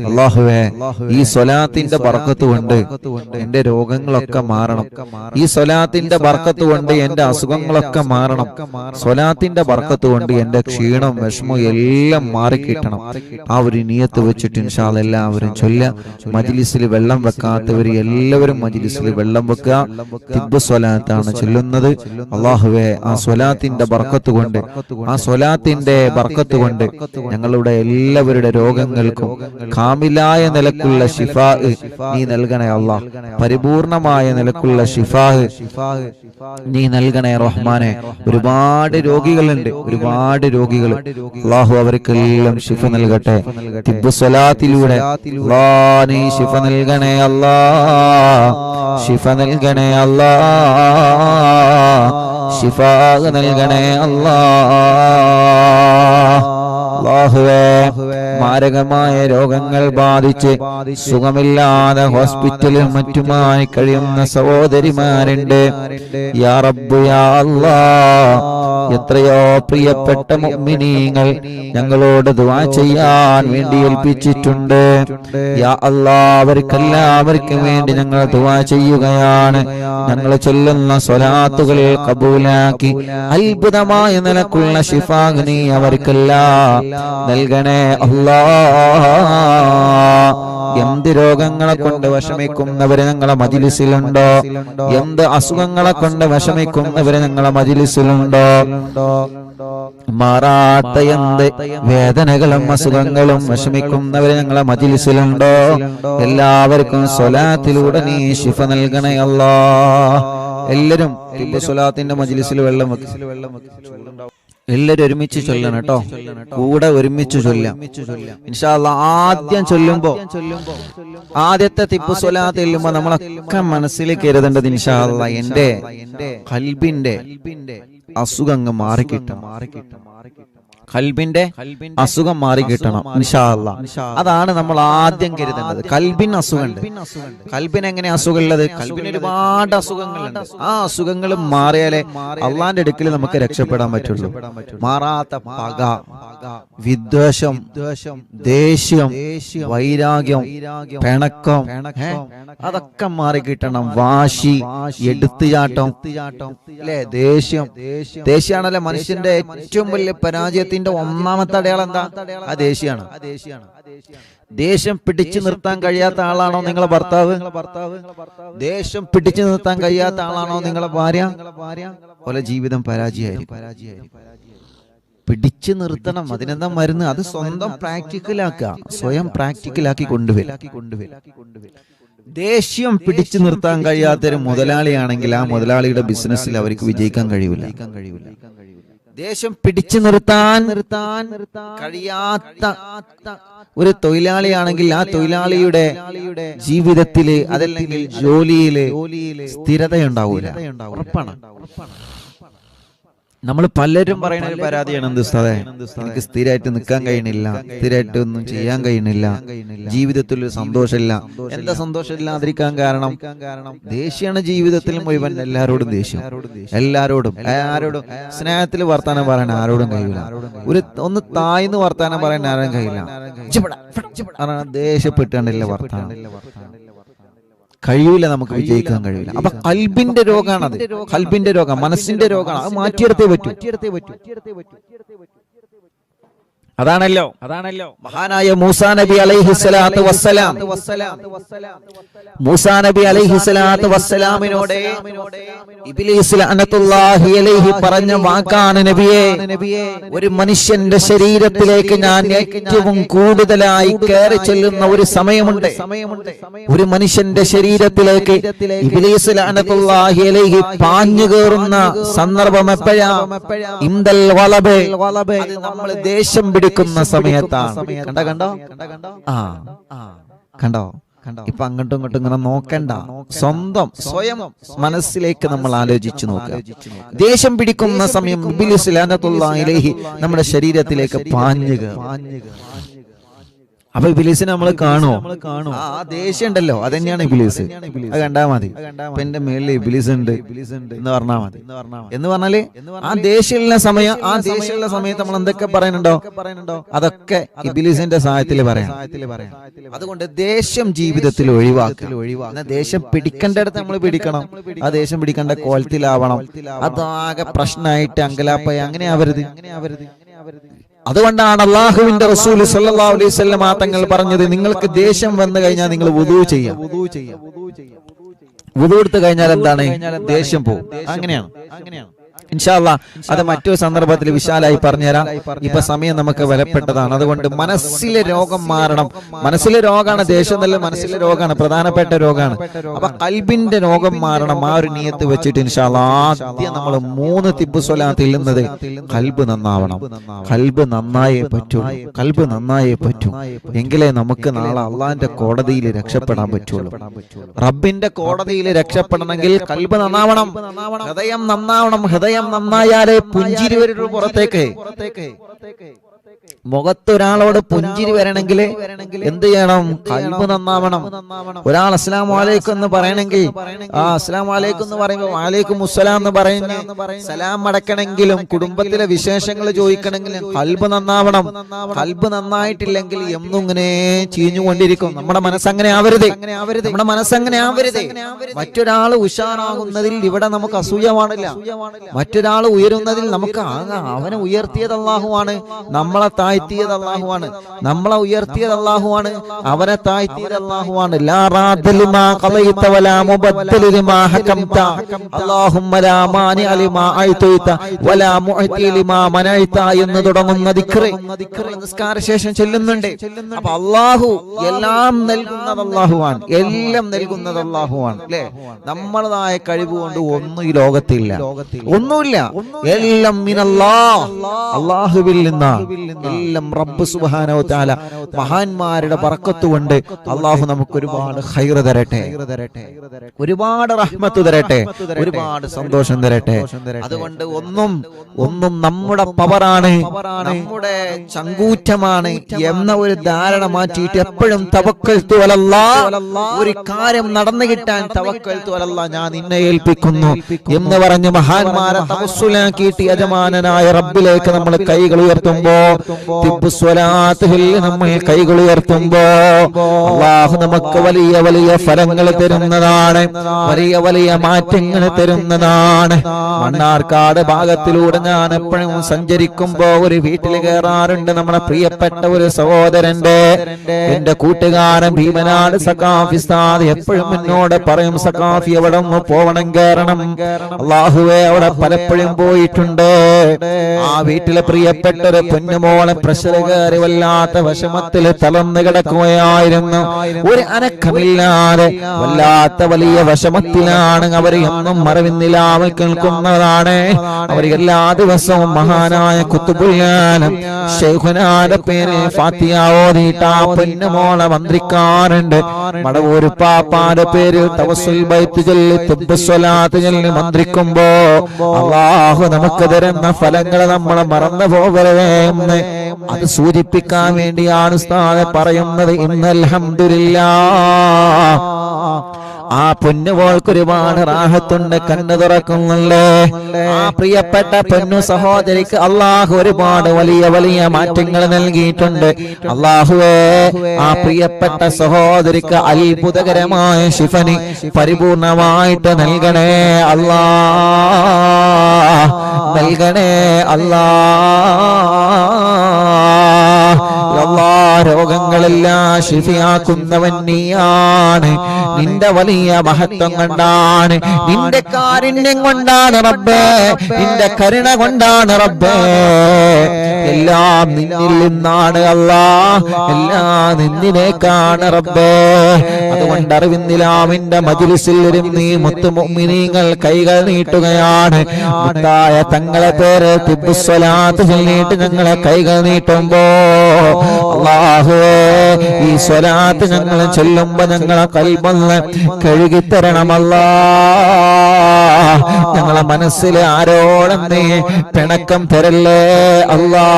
അല്ലാഹുവേ, ഈ സ്വലാത്തിന്റെ ബർക്കത്ത് കൊണ്ട് എന്റെ രോഗങ്ങളൊക്കെ മാറണം. ഈ സ്വലാത്തിന്റെ ബർക്കത്ത് കൊണ്ട് എന്റെ അസുഖങ്ങളൊക്കെ മാറണം. സ്വലാത്തിന്റെ ബർക്കത്ത് കൊണ്ട് എന്റെ ക്ഷീണം വിഷമം എല്ലാം മാറിക്കിട്ടണം. ആ ഒരു നിയത്ത് വെച്ചിട്ട് ഇൻഷാ അല്ലാഹ് എല്ലാവരും ചൊല്ലുക. മജ്ലിസിൽ വെള്ളം വെക്കാത്തവർ എല്ലാവരും മജ്ലിസിൽ വെള്ളം വെക്കുക. തിബ്ബ് സ്വലാത്താണ് ചൊല്ലുന്നത്. അല്ലാഹുവേ, ആ സ്വലാത്തിന്റെ ബർക്കത്ത് കൊണ്ട്, ആ സ്വലാത്തിന്റെ ബർക്കത്ത് കൊണ്ട് ഞങ്ങളുടെ എല്ലാവരുടെ രോഗങ്ങൾക്കും കാമിലായ നിലക്കുള്ള ശിഫാ നീ നൽകണേ അല്ലാഹ്. പരിപൂർണമായ നിലക്കുള്ള ശിഫാ നീ നൽകണേ റഹ്മാനെ. ഒരുപാട് രോഗികളുണ്ട്, ഒരുപാട് രോഗികൾ. അല്ലാഹു അവർക്കെല്ലാം ശിഫ നൽകട്ടെ. തിബ്ബ് സ്വലാത്തിലൂടെ അല്ലാഹ് നീ ശിഫ നൽകണേ അല്ലാഹ്, ശിഫ നൽകണേ അല്ലാഹ്, ശിഫാ നൽകണേ അല്ലാഹ്. അല്ലാഹുവേ, മാരകമായ രോഗങ്ങൾ ബാധിച്ച് സുഖമില്ലാതെ ഹോസ്പിറ്റലിൽ മറ്റുമായി കഴിയുന്ന സഹോദരിമാരുണ്ട്. യാ റബ്ബ് യാ അല്ലാഹ്, എത്രയോ പ്രിയപ്പെട്ട മുഅ്മിനീങ്ങൾ ഞങ്ങളോട് ദുആ ചെയ്യാൻ വേണ്ടി ഏൽപ്പിച്ചിട്ടുണ്ട്. യാ അല്ലാഹ്, അവർക്കെല്ലാവർക്കും വേണ്ടി ഞങ്ങൾ ദുആ ചെയ്യുകയാണ്. ഞങ്ങൾ ചൊല്ലുന്ന സ്വലാത്തുകൾ കബൂലാക്കി അത്ഭുതമായ നിലക്കുള്ള ശിഫാ നീ അവർക്കെല്ലാം നൽകണേ അല്ലാഹ്. എന്ത് രോഗങ്ങളെ കൊണ്ട് വിഷമിക്കുന്നവര് ഞങ്ങളെ മജ്ലിസിലുണ്ടോ? എന്ത് അസുഖങ്ങളെ കൊണ്ട് വിഷമിക്കുന്നവര് ഞങ്ങളെ മജ്ലിസിലുണ്ടോ? മാറാത്ത എന്ത് വേദനകളും അസുഖങ്ങളും വിഷമിക്കുന്നവര് ഞങ്ങളെ മജ്ലിസിലുണ്ടോ? എല്ലാവർക്കും സ്വലാത്തിലൂടെ നീ ശിഫ നൽകണേ അല്ലാഹ്. എല്ലാരും സ്വലാത്തിന്റെ മജ്ലിസിൽ വെള്ളം വെക്കും. എല്ലാരും ഒരുമിച്ച് ചൊല്ലണം കേട്ടോ, കൂടെ ഒരുമിച്ച് ചൊല്ലാം ഇൻഷാ അല്ലാഹ്. ആദ്യം ചൊല്ലുമ്പോ, ആദ്യത്തെ തിബ്ബ് സ്വലാത്ത് ചൊല്ലുമ്പോ നമ്മളൊക്കെ മനസ്സിൽ കരുതേണ്ടത് ഇൻഷാ അല്ലാഹ് എന്റെ ഖൽബിന്റെ അസുഖങ്ങൾ മാറിക്കിട്ടണം. ഖൽബിന്റെ അസുഖം മാറിക്കിട്ടണം ഇൻഷാ അല്ലാഹ്. അതാണ് നമ്മൾ ആദ്യം കരുതേണ്ടത്. ഖൽബിന് അസുഖമുണ്ട്. ഖൽബിന് എങ്ങനെ അസുഖമുള്ളത്? ഖൽബിന് ഒരുപാട് അസുഖങ്ങളുണ്ട്. ആ അസുഖങ്ങൾ മാറിയാലേ അള്ളാന്റെ അടുക്കൽ നമുക്ക് രക്ഷപ്പെടാൻ പറ്റുള്ളൂ. മാറാത്ത പക, വിദ്വേഷം, ദേഷ്യം, വൈരാഗ്യം, പിണക്കം, അതൊക്കെ മാറിക്കിട്ടണം. വാശി, എടുത്തുചാട്ടം, അല്ലെ ദേഷ്യം. ദേഷ്യമാണല്ലേ മനുഷ്യന്റെ ഏറ്റവും വലിയ പരാജയത്തിന്റെ ഒന്നാമത്തെ അടയാളം എന്താ? ആ ദേഷ്യമാണ്. ദേഷ്യം പിടിച്ചു നിർത്താൻ കഴിയാത്ത ആളാണോ നിങ്ങളെ ഭർത്താവ്? ദേഷ്യം പിടിച്ചു നിർത്താൻ കഴിയാത്ത ആളാണോ നിങ്ങളെ ഭാര്യ? പോലെ ജീവിതം പരാജയമായിരിക്കും. പിടിച്ചു നിർത്തണം. അതിനെന്താ മരുന്ന്? അത് സ്വന്തം പ്രാക്ടിക്കലാക്കുക, സ്വയം പ്രാക്ടിക്കലാക്കി കൊണ്ടുവരിക. ദേഷ്യം പിടിച്ചു നിർത്താൻ കഴിയാത്തൊരു മുതലാളിയാണെങ്കിൽ ആ മുതലാളിയുടെ ബിസിനസ്സിൽ അവർക്ക് വിജയിക്കാൻ കഴിയില്ല. ദേഷ്യം പിടിച്ചു നിർത്താൻ കഴിയാത്ത ഒരു തൊഴിലാളിയാണെങ്കിൽ ആ തൊഴിലാളിയുടെ ജീവിതത്തില് അതല്ലെങ്കിൽ ജോലിയില് സ്ഥിരതയുണ്ടാവൂല. ഉറപ്പാണ്. നമ്മൾ പലരും പറയുന്ന ഒരു പരാതിയാണ്, എന്ത് ഉസ്താദേ, എനിക്ക് സ്ഥിരമായിട്ട് നിൽക്കാൻ കഴിയണില്ല, സ്ഥിരമായിട്ട് ഒന്നും ചെയ്യാൻ കഴിയണില്ല, ജീവിതത്തിൽ ഒരു സന്തോഷമില്ല. എന്താ സന്തോഷമില്ലാതിരിക്കാൻ കാരണം? ദേഷ്യമാണ് ജീവിതത്തിൽ മുഴുവൻ. എല്ലാരോടും ദേഷ്യം, എല്ലാരോടും സ്നേഹത്തിൽ വർത്താനം പറയാൻ ആരോടും കഴിയില്ല. ഒന്ന് താഴ്ന്ന് വർത്താനം പറയാൻ ആരും കഴിയില്ല. ദേഷ്യപ്പെട്ടാണ്ടല്ലേ വർത്താനം. കഴിയൂല, നമുക്ക് വിജയിക്കാൻ കഴിയില്ല. അപ്പൊ ഖൽബിന്റെ രോഗാണത്. ഖൽബിന്റെ രോഗം, മനസ്സിന്റെ രോഗമാണ്. അത് മാറ്റിയെടുത്തേ പറ്റൂ. അതാണല്ലോ മഹാനായ മൂസാ നബി അലൈഹിസ്സലാത്തു വസ്സലാം, മൂസാ നബി അലൈഹിസ്സലാത്തു വസ്സലാമിനോട് ഇബ്ലീസ് ലഅനത്തുല്ലാഹി അലൈഹി പറഞ്ഞ വാക്കാണ്, നബിയേ, ഒരു മനുഷ്യന്റെ ശരീരത്തിലേക്ക് ഞാൻ ഏറ്റവും കൂടുതലായി കയറി ചെല്ലുന്ന ഒരു സമയമുണ്ട്. ഒരു മനുഷ്യന്റെ ശരീരത്തിലേക്ക് ഇബ്ലീസ് ലഅനത്തുല്ലാഹി അലൈഹി പാഞ്ഞു കയറുന്ന സന്ദർഭം എപ്പോഴാ? ഇംദൽ വലബ്, അത് നമ്മൾ ദേഷ്യം ക്കുന്ന സമയത്താണ്. കണ്ടോ? ഇപ്പൊ അങ്ങോട്ടും ഇങ്ങോട്ടും ഇങ്ങനെ നോക്കണ്ട, സ്വയം മനസ്സിലേക്ക് നമ്മൾ ആലോചിച്ചു നോക്കുക. ദേഷ്യം പിടിക്കുന്ന സമയം ഇബ്ലീസ് ലഅനത്തുല്ലാഹി അലൈഹി നമ്മുടെ ശരീരത്തിലേക്ക് പാഞ്ഞു കയറും. അപ്പൊ ഇബ്ലീസിനെ നമ്മൾ കാണുമോ? ആ ദേഷ്യം ഉണ്ടല്ലോ, അതന്നെയാണ് ഇബ്ലീസ്. അത് കണ്ടാ മതി. ഇപ്പൊ എന്റെ മേളിൽ ഇബ്ലീസ് ഉണ്ട് എന്ന് പറഞ്ഞാൽ മതി. എന്ന് പറഞ്ഞാല് ആ ദേഷ്യമുള്ള സമയത്ത് നമ്മൾ എന്തൊക്കെ പറയുന്നുണ്ടോ അതൊക്കെ ഇബ്ലീസിന്റെ സഹായത്തിൽ പറയാം. അതുകൊണ്ട് ദേഷ്യം ജീവിതത്തിൽ ഒഴിവാക്കുക. ദേഷ്യം പിടിക്കേണ്ടടുത്ത് നമ്മൾ പിടിക്കണം. ആ ദേഷ്യം പിടിക്കേണ്ട കോലത്തിലാവണം. അതാകെ പ്രശ്നമായിട്ട് അങ്കലാപ്പായി അങ്ങനെ ആവരുത്. അതുകൊണ്ടാണ് അല്ലാഹുവിന്റെ റസൂൽ സല്ലല്ലാഹു അലൈഹി വസല്ലം തങ്ങൾ പറഞ്ഞത്, നിങ്ങൾക്ക് ദേഷ്യം വന്നു കഴിഞ്ഞാൽ നിങ്ങൾ വുദൂ ചെയ്യാം. വുദൂ എടുത്തു കഴിഞ്ഞാൽ എന്താണ്? ദേഷ്യം പോകും. അങ്ങനെയാണ്. ഇൻഷാ അല്ലാഹ് അത് മറ്റൊരു സന്ദർഭത്തിൽ വിശാലായി പറഞ്ഞുതരാം. ഇപ്പൊ സമയം നമുക്ക് വിലപ്പെട്ടതാണ്. അതുകൊണ്ട് മനസ്സിലെ രോഗം മാറണം. മനസ്സിലെ രോഗമാണ് ദേഷ്യം, നല്ല മനസ്സിലെ രോഗമാണ്, പ്രധാനപ്പെട്ട രോഗമാണ്. അപ്പൊ ഖൽബിന്റെ രോഗം മാറണം. ആ ഒരു നിയത്ത് വെച്ചിട്ട് ഇൻഷാ അല്ലാഹ് ആദ്യം നമ്മൾ 3 തിബ്ബു സ്വലാത്ത് ഇല്ലുന്നത് ഖൽബ് നന്നാവണം. ഖൽബ് നന്നായേ പറ്റൂ. എങ്കിലേ നമുക്ക് നാളെ അള്ളാന്റെ കോടതിയിൽ രക്ഷപ്പെടാൻ പറ്റുള്ളൂ. റബ്ബിന്റെ കോടതിയിൽ രക്ഷപ്പെടണമെങ്കിൽ ഖൽബ് നന്നാവണം, ഹൃദയം നന്നാവണം. ഹൃദയം നന്നായാലേ പുഞ്ചിരി വരുള്ളൂ പുറത്തേക്ക്. മുഖത്തൊരാളോട് പുഞ്ചിരി വരണമെങ്കിൽ എന്ത് ചെയ്യണം? ഖൽബ് നന്നാവണം. ഒരാൾ അസ്സലാമു അലൈക്കും എന്ന് പറയണമെങ്കിൽ അസ്സലാമു അലൈക്കും എന്ന് പറയുമ്പോൾ വഅലൈക്കും മുസ്സലാം എന്ന് പറയുന്ന സലാം അടക്കണമെങ്കിലും കുടുംബത്തിലെ വിശേഷങ്ങൾ ചോദിക്കണമെങ്കിലും ഖൽബ് നന്നാവണം. ഖൽബ് നന്നായിട്ടില്ലെങ്കിൽ എന്നും ഇങ്ങനെ ചീഞ്ഞുകൊണ്ടിരിക്കും. നമ്മുടെ മനസ്സങ്ങനെ ആവരുത്. മറ്റൊരാൾ ഉഷാറാകുന്നതിൽ ഇവിടെ നമുക്ക് അസൂയ പാടില്ല. മറ്റൊരാൾ ഉയരുന്നതിൽ നമുക്ക് അവനെ ഉയർത്തിയത് അല്ലാഹുവാണ്, നമ്മളെ താഴ്ത്തിയത് അല്ലാഹുവാണ്. നമ്മളെ ഉയർത്തിയത് അല്ലാഹുവാണ്, അവനെ താഴ്ത്തിയത് അല്ലാഹുവാണ്. ലാ റാദ്ദ ലിമാ ഖളൈത വലാ മുബദ്ദല ലിമാ ഹകംത അല്ലാഹുമ്മ ലാ മാനിഅ ലിമാ അഅ്തൈത വലാ മുഅതി ലിമാ മനഅത എന്ന് തുടങ്ങുന്ന ദിക്ർ നിസ്കാര ശേഷം ചൊല്ലുന്നുണ്ട്. അപ്പോൾ അല്ലാഹു എല്ലാം നൽകുന്നത് അല്ലാഹുവാണ്, എല്ലാം നൽകുന്നത് അല്ലാഹുവാണ്. അല്ലേ? നമ്മളതായ കഴിവ് കൊണ്ട് ഒന്നും ഈ ലോകത്തില്ല, ഒന്നുമില്ല. എല്ലാം മിനല്ലാഹ്, അല്ലാഹുവിൽ നിന്നാണ്. എല്ലാം റബ്ബ് സുബ്ഹാനഹു വ തആല മഹാന്മാരുടെ ബർക്കത്ത് കൊണ്ട് അല്ലാഹു നമുക്ക് ഒരുപാട് ഖൈർ തരട്ടെ, ഒരുപാട് റഹ്മത്ത് തരട്ടെ, ഒരുപാട് സന്തോഷം തരട്ടെ. അതുകൊണ്ട് ഒന്നും നമ്മുടെ പവറാണ്, നമ്മുടെ ചങ്കൂറ്റമാണ് എന്ന ഒരു ധാരണ മാറ്റിയിട്ട് എപ്പോഴും തവക്കൽതു അലല്ലാഹ്, ഒരു കാര്യം നടന്നു കിട്ടാൻ തവക്കൽതു അലല്ലാഹ്, ഞാൻ നിന്നെ ഏൽപ്പിക്കുന്നു എന്ന് പറഞ്ഞ് മഹാന്മാരെ തവസ്സുലാക്കിയിട്ട് യജമാനനായ റബ്ബിലേക്ക് നമ്മൾ കൈകൾ ഉയർത്തുമ്പോ, തിബ്ബു സ്വലാത്തിൽ നമ്മൾ കൈകൾ ഉയർത്തുമ്പോ അല്ലാഹു നമുക്ക് വലിയ വലിയ ഫലങ്ങൾ തരുന്നതാണ്, വലിയ വലിയ മാറ്റങ്ങൾ തരുന്നതാണ്. മണ്ണാർക്കാട് ഭാഗത്തിലൂടെ ഞാൻ എപ്പോഴും സഞ്ചരിക്കുമ്പോ ഒരു വീട്ടിൽ കയറാറുണ്ട്. നമ്മുടെ പ്രിയപ്പെട്ട ഒരു സഹോദരന്റെ, എന്റെ കൂട്ടുകാരൻ ഭീമനാട് സഖാഫി ഉസ്താദ് എപ്പോഴും എന്നോട് പറയും, സഖാഫി എവിടെ പോവണം, കയറണം. അല്ലാഹുവേ, അവിടെ പലപ്പോഴും പോയിട്ടുണ്ട്. ആ വീട്ടിലെ പ്രിയപ്പെട്ട ഒരു പൊന്നുമോളെ പ്രഷർ കയറി വല്ലാത്ത വിഷമത്തിൽ തളർന്നു കിടക്കുകയായിരുന്നു. ഒരു അനക്കമില്ലാതെ വല്ലാത്ത വലിയ വിഷമത്തിലാണ് അവർ. എന്നും മറവിന്നിലാവൽ കേൾക്കുന്നതാണ്. അവർ എല്ലാ ദിവസവും മഹാനായ ഖുത്ബുൽ ആലം ശൈഖുനാന്റെ പേരിൽ ഫാത്തിഹ ഓതിയിട്ട് ആ പൊന്നുമോളെ മന്ത്രിക്കാറുണ്ട്. മടവൂർ പാപ്പാന്റെ പേരിൽ തവസ്സുൽ ബൈത്ത് ചൊല്ലി തിബ്ബു സ്വലാത്ത് ചൊല്ലി മന്ത്രിക്കുമ്പോ അല്ലാഹു നമുക്ക് തരുന്ന ഫലങ്ങൾ നമ്മൾ മറന്നു പോകരുതേ എന്ന് അത് സൂചിപ്പിക്കാൻ വേണ്ടിയാണ് ഉസ്താദ് പറയുന്നത്. ഇന്നൽ ഹംദുലില്ലാഹ്, ആ പൊന്നുമോൾക്ക് ഒരുപാട് റാഹത്തുണ്ട്, കണ്ണു തുറക്കുന്നുണ്ട്. ആ പ്രിയപ്പെട്ട പൊന്നു സഹോദരിക്ക് അല്ലാഹു ഒരുപാട് വലിയ വലിയ മാറ്റങ്ങൾ നൽകിയിട്ടുണ്ട്. അല്ലാഹുവേ, ആ പ്രിയപ്പെട്ട സഹോദരിക്ക് അത്ഭുതകരമായ ശിഫനി പരിപൂർണമായിട്ട് നൽകണേ അല്ലാഹ്, നൽകണേ അല്ലാഹ്. രോഗങ്ങളെല്ലാം ശിഫയാക്കുന്നവൻ നീയാണ്. നിന്റെ വലിയ മഹത്വം കൊണ്ടാണ്, നിന്റെ കാരുണ്യം കൊണ്ടാണ് റബ്ബേ, നിന്റെ കരുണ കൊണ്ടാണ് റബ്ബേ. എല്ലാം നിന്നിൽ നിന്നാണ് അല്ലാഹ്, എല്ലാം നിന്നിലേക്കാണ് റബ്ബേ. അതുകൊണ്ട് അറിവിന്നിലാമിന്റെ മജ്ലിസിൽ ഇരുന്ന് മുത്തു മുഅ്മിനീങ്ങൾ കൈകൾ നീട്ടുകയാണ്. മുത്തായ തങ്ങളെ പേര് തിബ്ബു സ്വലാത്ത് ചൊല്ലിയിട്ട് ഞങ്ങളെ കൈകൾ നീട്ടുമ്പോ അല്ലാഹ് അല്ലാഹുവേ ഈ സ്വലാത്ത് ഞങ്ങൾ ചൊല്ലുമ്പോൾ ഞങ്ങളെ ഖൽബൊന്ന് കഴുകിത്തരണമല്ലാ. ഞങ്ങളെ മനസ്സിൽ ആരോടും നീ പിണക്കം തരല്ലേ അല്ലാ.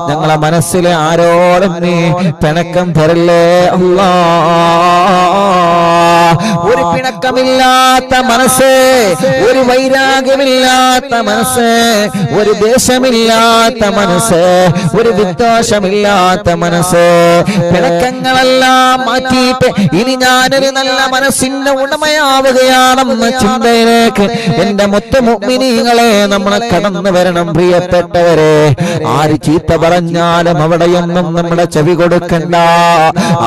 ഞങ്ങളെ മനസ്സിൽ ആരോടും നീ പിണക്കം തരല്ലേ അല്ലാ. ഒരു പിണക്കമില്ലാത്ത മനസ്സ്, ഒരു വൈരാഗ്യമില്ലാത്ത മനസ്സ്, ഒരു ദേശമില്ലാത്ത മനസ്സ്, ഒരു വിദ്വേഷമില്ലാത്ത മനസ്സ്, പിണക്കങ്ങളെല്ലാം മാറ്റിയിട്ട് ഇനി ഞാനൊരു നല്ല മനസ്സിന്റെ ഉടമയാവുകയാണെന്ന ചിന്തയിലേക്ക് എന്റെ മുത്തുമുഅ്മിനീങ്ങളെ നമ്മളെ കടന്നു വരണം. പ്രിയപ്പെട്ടവരെ, ആര് ചീത്ത പറഞ്ഞാലും അവിടെയൊന്നും നമ്മുടെ ചെവി കൊടുക്കണ്ട.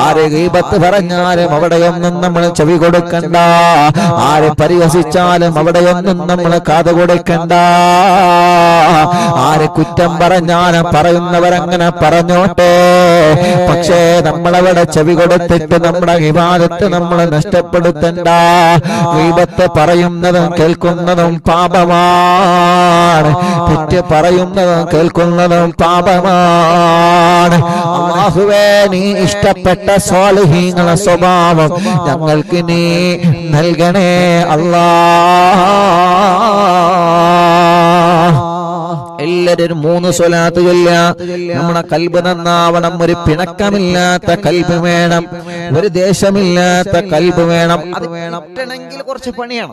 ആര് ഗീബത്ത് പറഞ്ഞാലും അവിടെയൊന്നും നമ്മൾ ചെവി കൊടുക്കണ്ട. ആര് പരിഹസിച്ചാലും അവിടെയൊന്നും നമ്മൾ കാത് കൊടുക്കണ്ട. ആര് കുറ്റം പറഞ്ഞാലും പറയുന്നവരങ്ങനെ പറഞ്ഞോട്ടെ. പക്ഷേ നമ്മളവിടെ ചെവി കൊടുത്തിട്ട് നമ്മുടെ ഇബാദത്ത് നമ്മൾ നഷ്ടപ്പെടുത്തണ്ട. ഗീബത്ത് പറയുന്നതും കേൾക്കുന്നതും പാപമാണ്. തെറ്റ് പറയുന്നതും കേൾക്കുന്നതും പാപമാണ്. അല്ലാഹുവേ, നീ ഇഷ്ടപ്പെട്ട സ്വാലിഹീങ്ങളെ സ്വഭാവം ഞങ്ങൾക്ക് നീ നൽകണേ അല്ലാ. എല്ലാവരും 3 സ്വലാത്ത് ചൊല്ലുക. നമ്മുടെ കൽബ് നന്നാവണം. ഒരു പിണക്കമില്ലാത്ത കൽബ് വേണം, ഒരു ദേശമില്ലാത്ത കൽബ് വേണം. അത് കിട്ടണമെങ്കിൽ കുറച്ച് പണിയാണ്.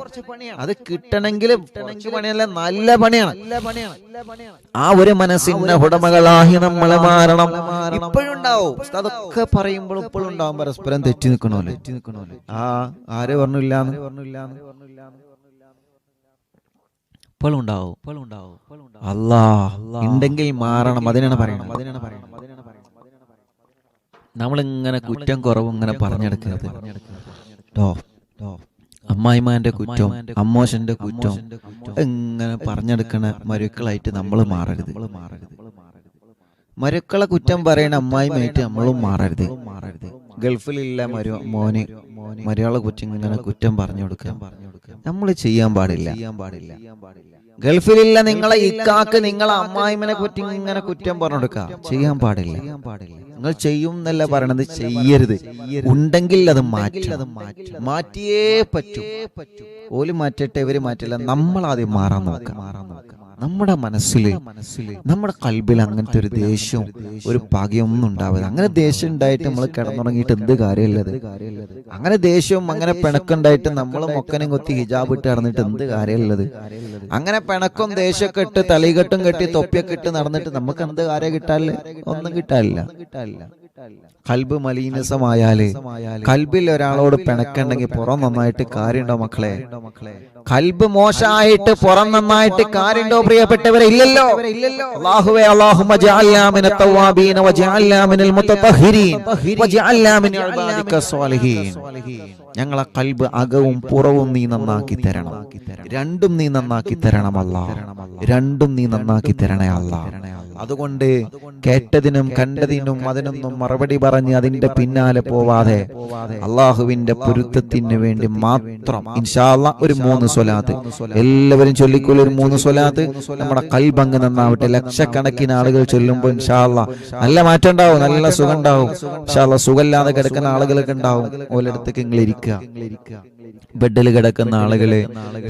അത് കിട്ടണമെങ്കിൽ കുറച്ച് പണിയല്ല, നല്ല പണിയാണ്. ആ ഒരു മനസ്സിന്റെ ഉടമകളായി നമ്മൾ മാറണം. ഇപ്പോഴും ഉണ്ടാവും, അതൊക്കെ പറയുമ്പോൾ ഇപ്പോഴും ഉണ്ടാവും പരസ്പരം തെറ്റി നിൽക്കണോല്ലേ. ആര് പറഞ്ഞില്ലാന്ന് അല്ലാ ഉണ്ടെങ്കിൽ മാറണം. അതിനാണ് പറയണം. നമ്മളിങ്ങനെ കുറ്റം കുറവും ഇങ്ങനെ പറഞ്ഞെടുക്കരുത്. അമ്മായിമാന്റെ കുറ്റം, അമ്മോശന്റെ കുറ്റം ഇങ്ങനെ പറഞ്ഞെടുക്കണ മരുക്കളായിട്ട് നമ്മൾ മാറരുത്. മരുക്കളെ കുറ്റം പറയണ അമ്മായിമായിട്ട് നമ്മളും മാറരുത്. ഗൾഫിലില്ല മോന് മരുയാളെ കുറ്റം ഇങ്ങനെ കുറ്റം പറഞ്ഞു കൊടുക്കുക നമ്മൾ ചെയ്യാൻ പാടില്ല. ഗൾഫിലില്ല നിങ്ങളെ ഇക്കാക്ക് നിങ്ങളെ അമ്മായിമനെ കുറ്റി ഇങ്ങനെ കുറ്റം പറഞ്ഞു കൊടുക്കുക ചെയ്യാൻ പാടില്ല. നിങ്ങൾ ചെയ്യും എന്നല്ല പറയണത്, ചെയ്യരുത്. ഉണ്ടെങ്കിൽ അത് മാറ്റിയേ പറ്റൂ. ഓല് മാറ്റട്ടെ, ഇവര് മാറ്റില്ല, നമ്മളാദ്യം മാറാൻ നോക്കാം. നമ്മുടെ മനസ്സിൽ, നമ്മുടെ കൽബിൽ അങ്ങനത്തെ ഒരു ദേഷ്യവും ഒരു പകയൊന്നും ഉണ്ടാവരുത്. അങ്ങനെ ദേഷ്യം ഉണ്ടായിട്ട് നമ്മൾ കിടന്നുറങ്ങിയിട്ട് എന്ത് കാര്യമുള്ളത്? അങ്ങനെ ദേഷ്യവും അങ്ങനെ പിണക്കുണ്ടായിട്ട് നമ്മൾ മൊക്കനും കൊത്തി ഹിജാബ് ഇട്ട് നടന്നിട്ട് എന്ത് കാര്യമുള്ളത്? അങ്ങനെ പിണക്കും ദേഷ്യമൊക്കെ ഇട്ട് തലയികെട്ടും കെട്ടി തൊപ്പിയൊക്കെ ഇട്ട് നടന്നിട്ട് നമുക്ക് എന്ത് കാര്യം കിട്ടാല്ലേ? ഒന്നും കിട്ടാനില്ല. കൽബ് മലീനസമായാല്, കൽബിൽ ഒരാളോട് പിണക്കുണ്ടെങ്കിൽ പുറം നന്നായിട്ട് കാര്യമുണ്ടോ മക്കളെ? കൽബ് മോശമായിട്ട് പുറം നന്നായിട്ട് കാര്യമുണ്ടോ പ്രിയപ്പെട്ടവരെ? ഇല്ലല്ലോ. അല്ലാഹുവേ, അല്ലാഹുമ്മ ജഅൽനാ മിനൽ തവ്വാബീന വജഅൽനാ മിനൽ മുതതഹിരീൻ വജഅൽനാ മിൻ ഇബാദിക സ്വാലിഹീൻ. ഞങ്ങളെ കൽബ് അകവും പുറവും നീ നന്നാക്കി തരണം. രണ്ടും നീ നന്നാക്കി തരണം അല്ലാഹ്. രണ്ടും നീ നന്നാക്കി തരണേ അല്ലാഹ്. അതുകൊണ്ട് കേട്ടതിനും കണ്ടതിനും അതിനൊന്നും മറുപടി പറഞ്ഞ് അതിന്റെ പിന്നാലെ പോവാതെ അള്ളാഹുവിന്റെ പൊരുത്തത്തിന് വേണ്ടി മാത്രം ഇൻഷാ അല്ലാഹ് ഒരു 3 സ്വലാത്ത് എല്ലാവരും ചൊല്ലിക്കൊള്ളു. ഒരു 3 സ്വലാത്ത് നമ്മുടെ കൽബങ്ങ് നന്നാവട്ടെ. ലക്ഷക്കണക്കിന് ആളുകൾ ചൊല്ലുമ്പോൾ ഇൻഷാ അല്ലാഹ് നല്ല മാറ്റം ഉണ്ടാവും, നല്ല സുഖം ഉണ്ടാവും. ഇൻഷാ അല്ലാഹ് സുഖമില്ലാതെ കിടക്കുന്ന ആളുകളൊക്കെ ഉണ്ടാവും. ഓലടുത്തേക്ക് നിങ്ങൾ ഇരിക്കുക. ബെഡിൽ കിടക്കുന്ന ആളുകള്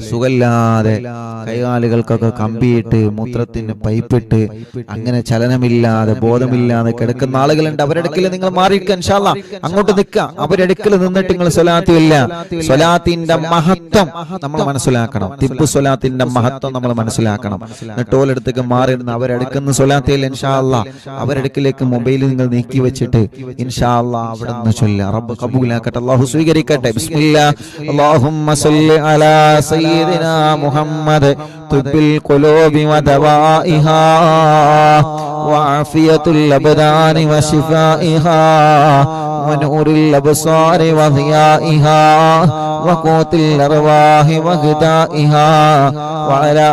സുഖമില്ലാതെ കൈകാലുകൾക്കൊക്കെ കമ്പിയിട്ട് മൂത്രത്തിന് പൈപ്പിട്ട് അങ്ങനെ ചലനമില്ലാതെ ബോധമില്ലാതെ കിടക്കുന്ന ആളുകളുണ്ട്. അവരെടുക്കൽ നിങ്ങൾ മാറിയിരിക്കുക. ഇൻഷാ അല്ലാഹ് അങ്ങോട്ട് നിൽക്കുക. അവരെടുക്കൽ നിന്നിട്ട് നിങ്ങൾ സ്വലാത്ത് ഇല്ല. സ്വലാത്തിന്റെ മഹത്വം നമ്മൾ മനസ്സിലാക്കണം. തിബ് സ്വലാത്തിന്റെ മഹത്വം നമ്മൾ മനസ്സിലാക്കണം. എന്നിട്ട് ഓലെടുത്തേക്ക് മാറിയിരുന്ന് അവരെടുക്കുന്ന സ്വലാത്തിൽ ഇൻഷാ അല്ലാഹ് അവരെടുക്കിലേക്ക് മൊബൈൽ നിങ്ങൾ നീക്കി വെച്ചിട്ട് ഇൻഷാ അല്ലാഹ് അവിടെ നിന്ന് ചൊല്ലുക. റബ്ബ് കബൂലാക്കട്ടെ, അല്ലാഹു സ്വീകരിക്കട്ടെ. ബിസ്മില്ലാഹ്. اللهم صل على سيدنا محمد طب القلوب ودوائها وعافية الأبدان وشفائها ونور الأبصار وضيائها وقوت الأرواح وغذائها وعلى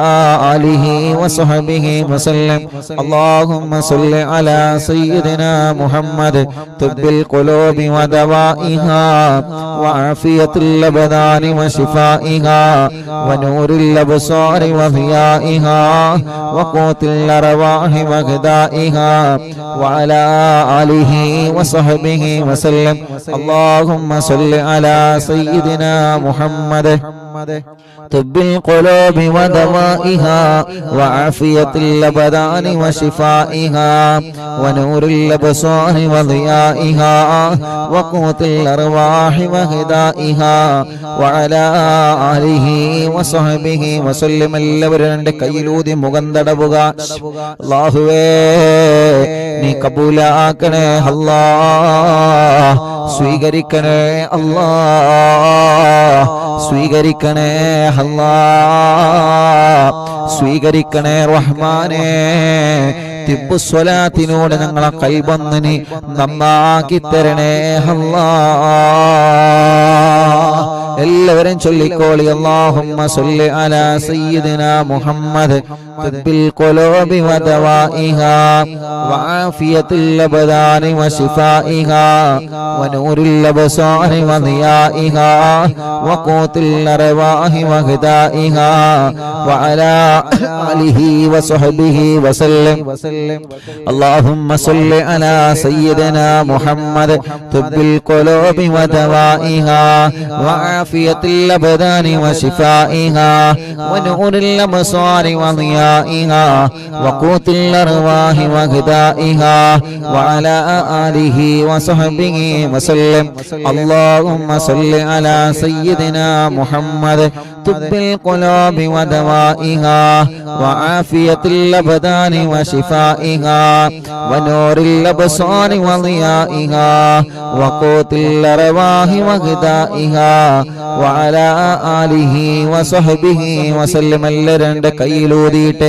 آله وصحبه وسلم. اللهم صل على سيدنا محمد طب القلوب ودوائها وعافية الأبدان وشفائها ونور الأبصار وضيائها وقوت الأرواح وغذائها وعلى آله وصحبه وسلم. اللهم صل على سيدنا محمد طب القلوب ودوائها وعافية الأبدان وشفائها ونور الأبصار وضيائها وقوت الأرواح وغذائها وعلى آله وصحبه وسلم. എല്ലാവരും എൻ്റെ കയ്യിലൂതി മുഖം തടവുക. അല്ലാഹുവേ നീ കബൂലാക്കണേ അല്ലാഹ്, സ്വീകരിക്കണേ അല്ലാഹ്, സ്വീകരിക്കണേ അല്ലാഹ്, സ്വീകരിക്കണേ റഹ്മാനേ. തിബ്ബുസ്വലാത്തിനോട് ഞങ്ങളെ കൽബൊന്ന് നീ നന്നാക്കി തരണേ അല്ലാഹ്. എല്ലാവരും ചൊല്ലിക്കോളി. അല്ലാഹുമ്മ സ്വല്ലി അലാ സയ്യിദിനാ മുഹമ്മദ് തിബ്ബിൽ ഖുലൂബി വദവാഇഹാ വആഫിയത്തുൽ അബ്ദാനി വശിഫാഇഹാ വനൂറിൽ അബ്സാരി വദിയാഇഹാ വഖൂത്തുൽ അർവാഹി വഹദാഇഹാ വഅലാ ആലിഹി വസഹ്ബിഹി വസല്ലം. اللهم صل على سيدنا محمد طب القلوب ودوائها وعافية الأبدان وشفائها ونور الأبصار وضيائها وقوت الأرواح وغذائها وعلى آله وصحبه وسلم. اللهم صل على سيدنا محمد طب القلوب ودوائها وعافية الأبدان وشفائها ونور الأبصار وضيائها وقوت الأرواح وغذائها وعلى آله وصحبه وسلم. എല്ലാവരുടെ കയ്യിലൂതിയിട്ട്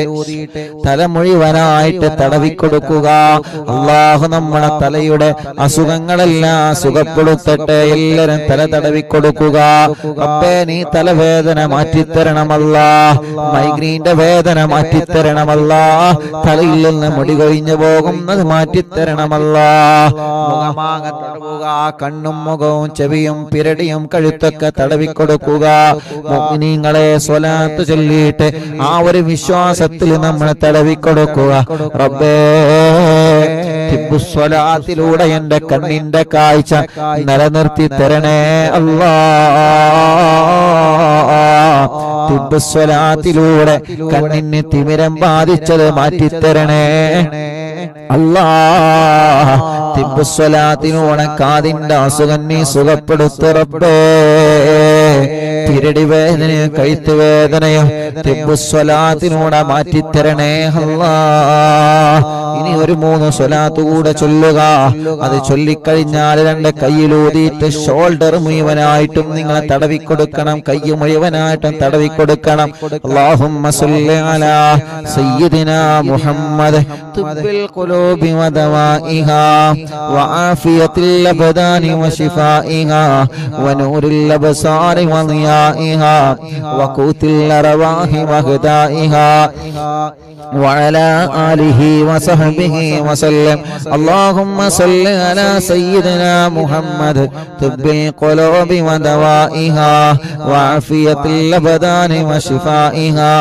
തല മുഴുവനായിട്ട് തടവിക്കൊടുക്കുക. അല്ലാഹു നമ്മുടെ തലയുടെ അസുഖങ്ങളെല്ലാം സുഖപ്പെടുത്തട്ടെ. എല്ലാവരും തല തടവിക്കൊടുക്കുക. റബ്ബേ നീ തലവേദന മാറ്റിത്തരണമല്ലാ, മൈഗ്രീന്റെ വേദന മാറ്റിത്തരണമല്ലാ, തലയിൽ നിന്ന് മുടി കൊഴിഞ്ഞു പോകുന്നത് മാറ്റിത്തരണമല്ലാ. മുഖമാകെ തടവുക. കണ്ണും മുഖവും ചെവിയും പിരടിയും കഴുത്തൊക്കെ തടവിക്കൊടുക്കുക. മുഅ്മിനീങ്ങളെ സ്വലാത്ത് ചൊല്ലിയിട്ട് ആ ഒരു വിശ്വാസത്തിൽ നമ്മൾ തടവിക്കൊടുക്കുക. റബ്ബേ തിബ്ബുസ്വലാത്തിലൂടെ എന്റെ കണ്ണിന്റെ കാഴ്ച നിലനിർത്തി തരണേ അല്ലാഹ്. തിബ്ബുസ്വലാത്തിലൂടെ കണ്ണിന് തിമിരം ബാധിച്ചത് മാറ്റിത്തരണേ അല്ലാഹ്. തിബ്ബുസ്വലാത്തിലൂടെ കാതിന്റെ അസുഖം നീ സുഖപ്പെടുത്തു റബ്ബേ. പിരടി വേദനയും കഴുത്ത് വേദനയും തിബ്ബുസ്വലാത്തിലൂടെ മാറ്റിത്തരണേ അല്ലാഹ്. ഇനി ഒരു 3 സ്വലാത്ത് കൂടെ ചൊല്ലുക. അത് ചൊല്ലിക്കഴിഞ്ഞാൽ രണ്ട് കയ്യിലൂതിയിട്ട് ഷോൾഡർ മുഴുവനായിട്ടും നിങ്ങൾ തടവിക്കൊടുക്കണം. കൈ മുഴുവനായിട്ടും തടവിക്കൊടുക്കണം. അല്ലാഹുമ്മ സ്വല്ലി അലാ സയ്യിദിനാ മുഹമ്മദ് തുബ്ബിൽ ഖുലൂബി വദവാഇഹാ വആഫിയത്തിൽ അബ്ദാനി വശിഫാഇഹാ വനൂറിൽ അബ്സാരി വദിയാഇഹാ വഖൂത്തിൽ അർവാഹി വഹദാഇഹാ وعلى آله وصحبه وسلم. اللهم صل على سيدنا محمد طب القلوب ودوائها وعافية الأبدان وشفائها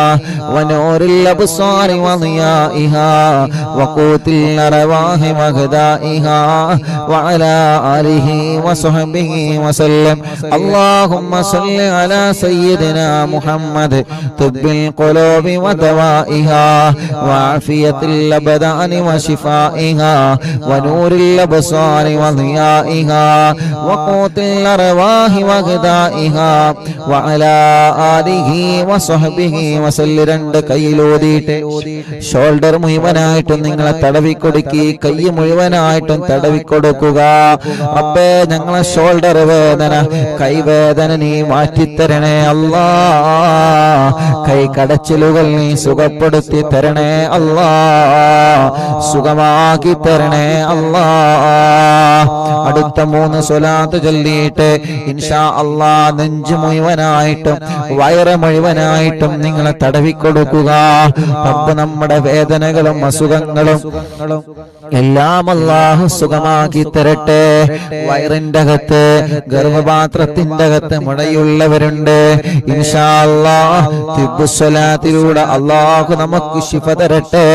ونور الأبصار وضيائها وقوت الأرواح وغذائها وعلى آله وصحبه وسلم. اللهم صل على سيدنا محمد طب القلوب ودوائها وعافية الأبدان وشفائها ونور الأبصار وضيائها وقوت الأرواح وغذائها وعلى آله وصحبه وسلم. രണ്ട് കയ്യിലൂതിയിട്ട് ഷോൾഡർ മുഴുവനായിട്ടും നിങ്ങളെ തടവിക്കൊടുക്കി. കൈ മുഴുവനായിട്ടും തടവിക്കൊടുക്കുക. റബ്ബേ ഞങ്ങളെ ഷോൾഡർ വേദന കൈവേദന നീ മാറ്റിത്തരണേ അല്ലാഹ്. കൈ കടച്ചിലുകൾ നീ സുഖപ്പെടുത്തി തരണേ അല്ലാഹ്. സുഖമാക്കി തരണേ അല്ലാഹ്. അടുത്ത 3 സ്വലാത്ത് ചൊല്ലിയിട്ട് ഇൻഷാ അല്ലാഹ് നെഞ്ച് മുഴുവനായിട്ടും വയറ് മുഴുവനായിട്ടും നിങ്ങളെ തടവിക്കൊടുക്കുക. റബ്ബ് നമ്മുടെ വേദനകളും അസുഖങ്ങളും എല്ലാം അല്ലാഹു സുഖമാക്കി തരട്ടെ. വയറിന്റെ അകത്ത് ഗർഭപാത്രത്തിന്റെ അകത്ത് മുടയുള്ളവരുണ്ട്. ഇൻഷാ അല്ലാഹ് തിബ്ബുസ്സലാത്തിലൂടെ അല്ലാഹു നമുക്ക് ശിഫ തരട്ടെ.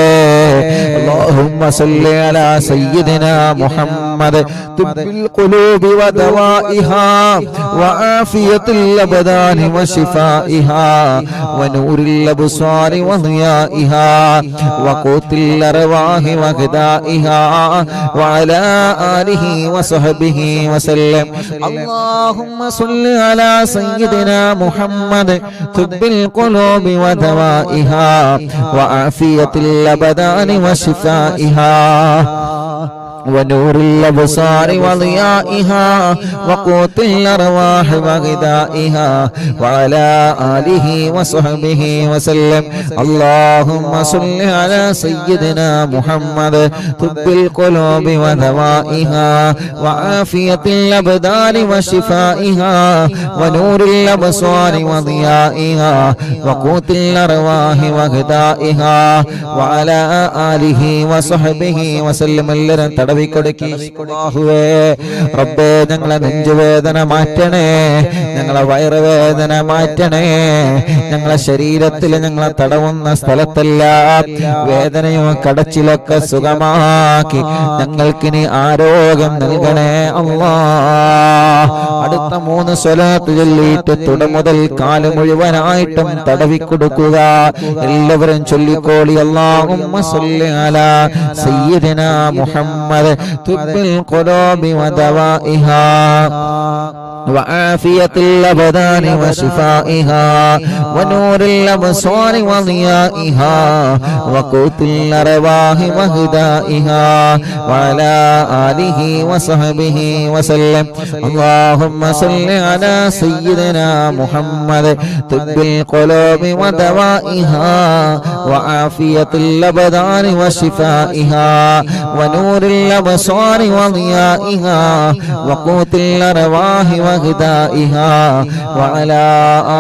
അല്ലാഹുമ്മ സല്ലി അലാ സയ്യിദിനാ മുഹമ്മദ് തുബ്ബിൽ ഖുലൂബി വദവാഇഹാ വആഫിയത്തുൽ അബ്ദാനി വശിഫാഇഹാ വനൂറിൽ അബ്സാരി വദിയാഇഹാ വഖൂത്തിൽ അർവാഹി വഗദാഇഹാ വഅലാ ആലിഹി വസഹബിഹി വസല്ലം. അല്ലാഹുമ്മ സല്ലി അലാ സയ്യിദിനാ മുഹമ്മദ് തുബ്ബിൽ ഖുലൂബി വദവാഇഹാ വആഫിയത്തുൽ അബ്ദാനി വശിഫാഇഹാ ونور الأبصار وضيائها وقوت الأرواح وغذائها وعلى آله وصحبه وسلم. اللهم صل على سيدنا محمد طب القلوب ودوائها وعافية الأبدان وشفائها ونور الأبصار وضيائها وقوت الأرواح وغذائها وعلى آله وصحبه وسلم. റബ്ബേ ഞങ്ങളെ നെഞ്ചുവേദന മാറ്റണേ, ഞങ്ങളെ വയറുവേദന മാറ്റണേ. ഞങ്ങളെ ശരീരത്തിൽ ഞങ്ങളെ തടവുന്ന സ്ഥലത്തെല്ലാം വേദനയോ കടച്ചിലൊക്കെ സുഖമാക്കി ഞങ്ങൾക്കിനി ആരോഗ്യം നൽകണേ അല്ലാഹ്. അടുത്ത 3 സ്വലാത്ത് ചൊല്ലിയിട്ട് തുടമുതൽ കാല് മുഴുവനായിട്ടും തടവിക്കൊടുക്കുക. എല്ലാവരും ചൊല്ലിക്കോളി. അല്ലാഹുമ്മ സ്വല്ലി അലാ സയ്യിദിനാ മുഹമ്മദ് തുബ്ബിൽ ഖുലൂബി വദവാഇഹാ وعافية الأبدان وشفائها ونور الأبصار وضيائها وقوت الأرواح وهدائها وعلى آله وصحبه وسلم. اللهم صل على سيدنا محمد طب القلوب ودوائها وعافية الأبدان وشفائها ونور الأبصار وضيائها وقوت الأرواح وغذائها وعلى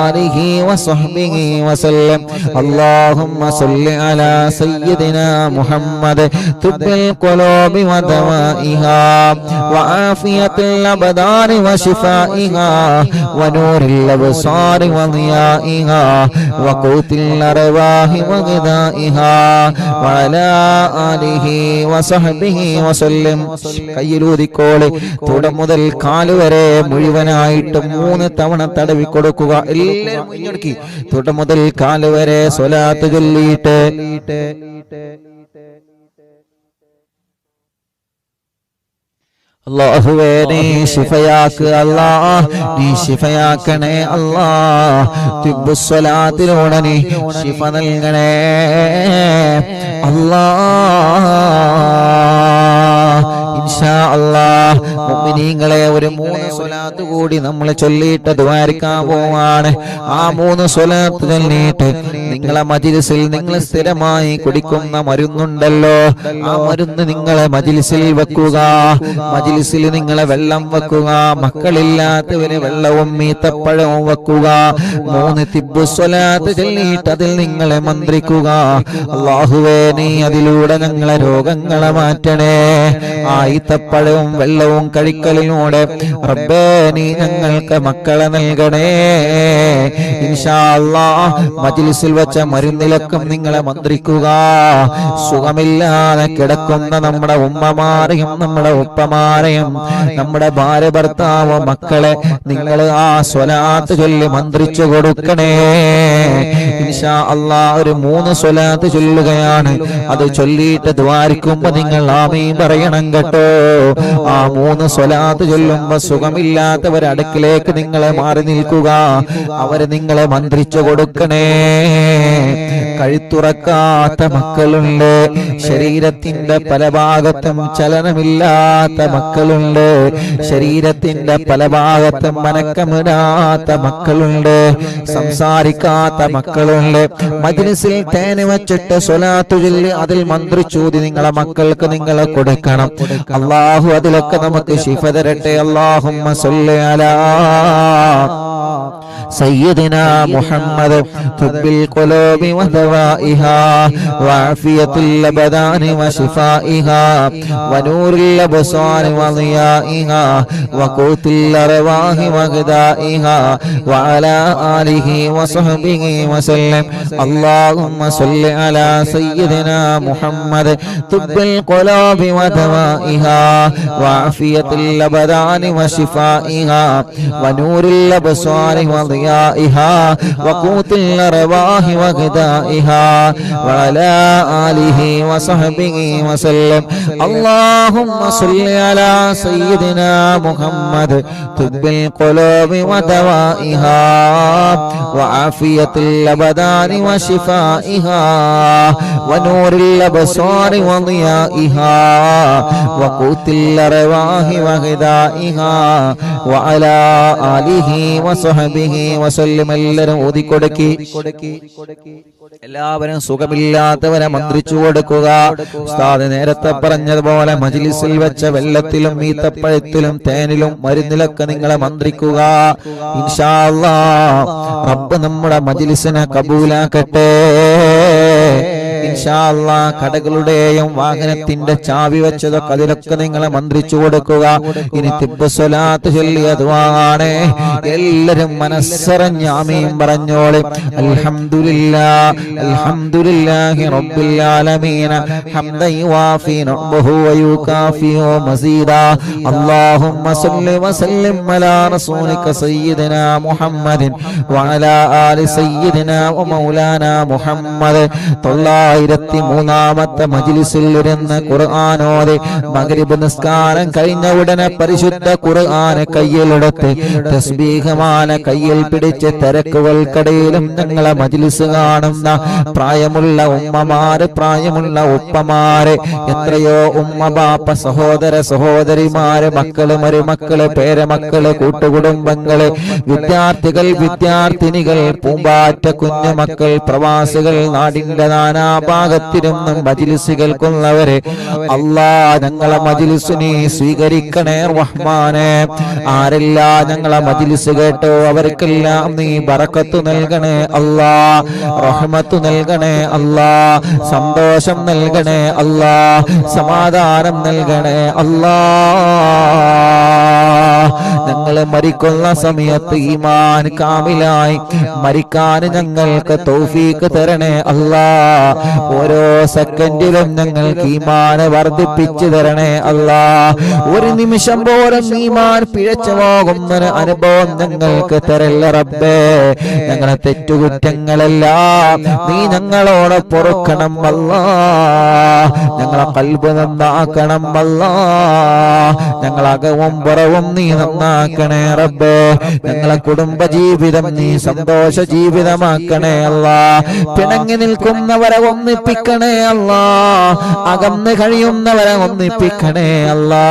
آله وصحبه وسلم. اللهم صل على سيدنا محمد طب القلوب ودوائها وعافية الأبدان وشفائها ونور الأبصار وضيائها وقوت الأرواح وغذائها وعلى آله وصحبه وسلم. കയ്യിലൂതിക്കോളെ തുടമുതൽ കാലുവരെ മുഴുവനായിട്ട് 3 തവണ തടവി കൊടുക്കുക. എല്ലാവരും മുന്നോക്കി തുടമുതൽ കാലുവരെ സ്വലാത്ത് ചൊല്ലിയിട്ട് അല്ലാഹുവേ നീ ശിഫയാക്ക് അല്ലാഹ്, നീ ശിഫയാക്കണേ അല്ലാഹ്. തിബ്ബുസ്സലാത്തിലൂടെ നീ ശിഫ നൽകണേ അല്ലാഹ്. ഇൻഷാ അല്ലാഹ് മുഅ്മിനീങ്ങളെ ഒരു 3 സ്വലാത്ത് കൂടി നമ്മൾ ചൊല്ലിയിട്ട് ദുആരിക്കാൻ പോവാണ്. ആ 3 സ്വലാത്ത് ചൊല്ലിയിട്ട് നിങ്ങളെ മജ്ലിസിൽ നിങ്ങൾ സ്ഥിരമായി കുടിക്കുന്ന മരുന്നുണ്ടല്ലോ, ആ മരുന്ന് നിങ്ങളെ മജ്ലിസിൽ വെക്കുക. മജ്ലിസിൽ നിങ്ങളെ വെള്ളം വെക്കുക. മക്കളില്ലാത്തവര് വെള്ളവും ഈത്തപ്പഴവും വെക്കുക. 3 തിബ്ബു സ്വലാത്ത് ചൊല്ലിയിട്ട് അതിൽ നിങ്ങളെ മന്ത്രിക്കുക. അല്ലാഹുവേ നീ അതിലൂടെ ഞങ്ങളെ രോഗങ്ങളെ മാറ്റണേ. ആ ഈത്തപ്പഴവും വെള്ളവും കഴിക്കലിലൂടെ റബ്ബേ നീ ഞങ്ങൾക്ക് മക്കളെ നൽകണേ. ഇൻഷാ അല്ലാഹ് മജ്ലിസിൽ വെച്ച മരുന്നിലൊക്കെ നിങ്ങളെ മന്ത്രിക്കുക. സുഖമില്ലാതെ കിടക്കുന്ന നമ്മുടെ ഉമ്മമാരെയും നമ്മുടെ ഉപ്പമാരെയും നമ്മുടെ ഭാര്യ ഭർത്താവ് മക്കളെ നിങ്ങൾ ആ സ്വലാത്ത് ചൊല്ലി മന്ത്രിച്ചു കൊടുക്കണേ. ഇൻഷാ അല്ലാഹ് ഒരു 3 സ്വലാത്ത് ചൊല്ലുകയാണ്. അത് ചൊല്ലിയിട്ട് ദ്വാരിക്കുമ്പോ നിങ്ങൾ ആമീൻ പറയണം കേട്ടോ. ആ 3 സ്വലാത്ത് ചൊല്ലുമ്പോ സുഖമില്ലാത്തവർ അടുക്കിലേക്ക് നിങ്ങളെ മാറി നിൽക്കുക. അവര് നിങ്ങളെ മന്ത്രിച്ചു കൊടുക്കണേ. കഴുത്തുറക്കാത്ത മക്കളുണ്ട്, ശരീരത്തിന്റെ പല ഭാഗത്തും ചലനമില്ലാത്ത മക്കളുണ്ട്, ശരീരത്തിന്റെ പല ഭാഗത്തും മനക്കമിടാത്ത മക്കളുണ്ട്, സംസാരിക്കാത്ത മക്കളുണ്ട്. മജ്ലിസിൽ തേന് വെച്ചിട്ട് സ്വലാത്ത് ചൊല്ലി അതിൽ മന്ത്രിച്ചൂതി നിങ്ങളെ മക്കൾക്ക് നിങ്ങളെ കൊടുക്കണം. അല്ലാഹു അതിലൊക്കെ നമുക്ക് ശിഫ തരട്ടെ. അല്ലാഹുമ്മ സ്വല്ലി അലാ سيدنا محمد طب القلوب ودوائها وعافية الأبدان وشفائها ونور الأبصار وضيائها وقوت الأرواح وغذائها وعلى آله وصحبه وسلم. اللهم صل على سيدنا محمد طب القلوب ودوائها وعافية الأبدان وشفائها ونور الأبصار وضيائها وقوت الأرواح وغذائها وعلى آله وصحبه وسلم. اللهم صل على سيدنا محمد طب القلوب ودوائها وعافية الأبدان وشفائها ونور الأبصار وضيائها وقوت الأرواح وغذائها وعلى آله وصحبه وسلم. എല്ലാവരും ഓതിക്കൊടുക്കി. എല്ലാവരും സുഖമില്ലാത്തവരെ മന്ത്രിച്ചു കൊടുക്കുക. ഉസ്താദ് നേരത്തെ പറഞ്ഞതുപോലെ മജ്ലിസിൽ വെച്ച വെള്ളത്തിലും ഈത്തപ്പഴത്തിലും തേനിലും മരുന്നിലൊക്കെ നിങ്ങളെ മന്ത്രിക്കുക. ഇൻഷാ അല്ലാഹ് റബ്ബ് നമ്മുടെ മജ്ലിസിനെ കബൂലാക്കട്ടെ. ഇൻഷാ അല്ലാഹ് കടകളുടെയും വാഹനത്തിന്റെ ചാവി വെച്ചതൊക്കെ അതിലൊക്കെ നിങ്ങളെ മന്ത്രിച്ചു കൊടുക്കുക. ഇനി തിബ്ബ് സ്വലാത്ത് ചൊല്ലിയ ദുആണ്. എല്ലാവരും മനസ്സറിഞ്ഞ് ആമീൻ പറഞ്ഞോളി. അൽഹംദുലില്ലാഹ് അൽഹംദുലില്ലാഹി റബ്ബിൽ ആലമീൻ ഹംദൻ യുവാഫി നിഅമഹു വയുകാഫിഉ മസീദാ. അല്ലാഹുമ്മ സ്വല്ലി വസല്ലിം അലാ റസൂലിക സയ്യിദിനാ മുഹമ്മദിൻ വഅലാ ആലി സയ്യിദിനാ വമൗലാനാ മുഹമ്മദ്. 903-ാമത്തെ മജ്ലിസിൽ ഇരുന്ന് ഖുർആൻ ഓതി മഗ്രിബ് നിസ്കാരം കഴിഞ്ഞ ഉടനെ പരിശുദ്ധ ഖുർആൻ കയ്യിലെടുത്ത് തസ്ബീഹ്മാല കയ്യിൽ പിടിച്ച് തിരക്കുകൾക്കിടയിലും ഞങ്ങളെ മജ്ലിസ് കാണുന്ന പ്രായമുള്ള ഉമ്മമാര്, പ്രായമുള്ള ഉപ്പമാര്, എത്രയോ ഉമ്മ ബാപ്പ, സഹോദര സഹോദരിമാര്, മക്കള്, മരുമക്കള്, പേരമക്കള്, കൂട്ടുകുടുംബങ്ങള്, വിദ്യാർത്ഥികൾ, വിദ്യാർത്ഥിനികൾ, പൂമ്പാറ്റ കുഞ്ഞുമക്കൾ, പ്രവാസികൾ, നാടിന്റെ നാനാഭാഗത്തിരുന്നും മജ്ലിസ് കേൾക്കുന്നവരെ അല്ലാ ഞങ്ങളെ മജ്ലിസ് നീ സ്വീകരിക്കണേ റഹ്മാനെ. ആരെല്ലാം ഞങ്ങളെ മജ്ലിസ് കേട്ടോ അവർക്കെല്ലാം നീ ബറക്കത്ത് നൽകണേ അല്ലാ, റഹ്മത്ത് നൽകണേ അല്ലാ, സന്തോഷം നൽകണേ അല്ലാ, സമാധാനം നൽകണേ അല്ലാ. ഞങ്ങള് മരിക്കുന്ന സമയത്ത് ഈമാൻ കാമിലായി മരിക്കാൻ ഞങ്ങൾക്ക് തൗഫീഖ് തരണേ അല്ലാ. ഓരോ സെക്കൻഡിലും ഞങ്ങൾക്ക് ഈമാൻ വർദ്ധിപ്പിച്ചു തരണേ അല്ലാ. ഒരു നിമിഷം പോലും ഈമാൻ പിഴച്ചു പോകുന്ന അനുഭവം ഞങ്ങൾക്ക് തരല്ല റബ്ബേ. ഞങ്ങളെ തെറ്റുകുറ്റങ്ങളെല്ലാം നീ ഞങ്ങളോട് പൊറുക്കണം അല്ലാ. ഞങ്ങളെ ഖൽബ് നന്നാക്കണം അല്ലാ. ഞങ്ങളകവും പുറവും നീ നന്നാക്കണേ റബ്ബേ. ഞങ്ങളെ കുടുംബ ജീവിതം നീ സന്തോഷ ജീവിതമാക്കണേ അല്ലാ. പിണങ്ങി നിൽക്കുന്നവരെ ഒന്നിപ്പിക്കണേ അല്ലാ. അകന്ന് കഴിയുന്നവരെ ഒന്നിപ്പിക്കണേ അല്ലാ.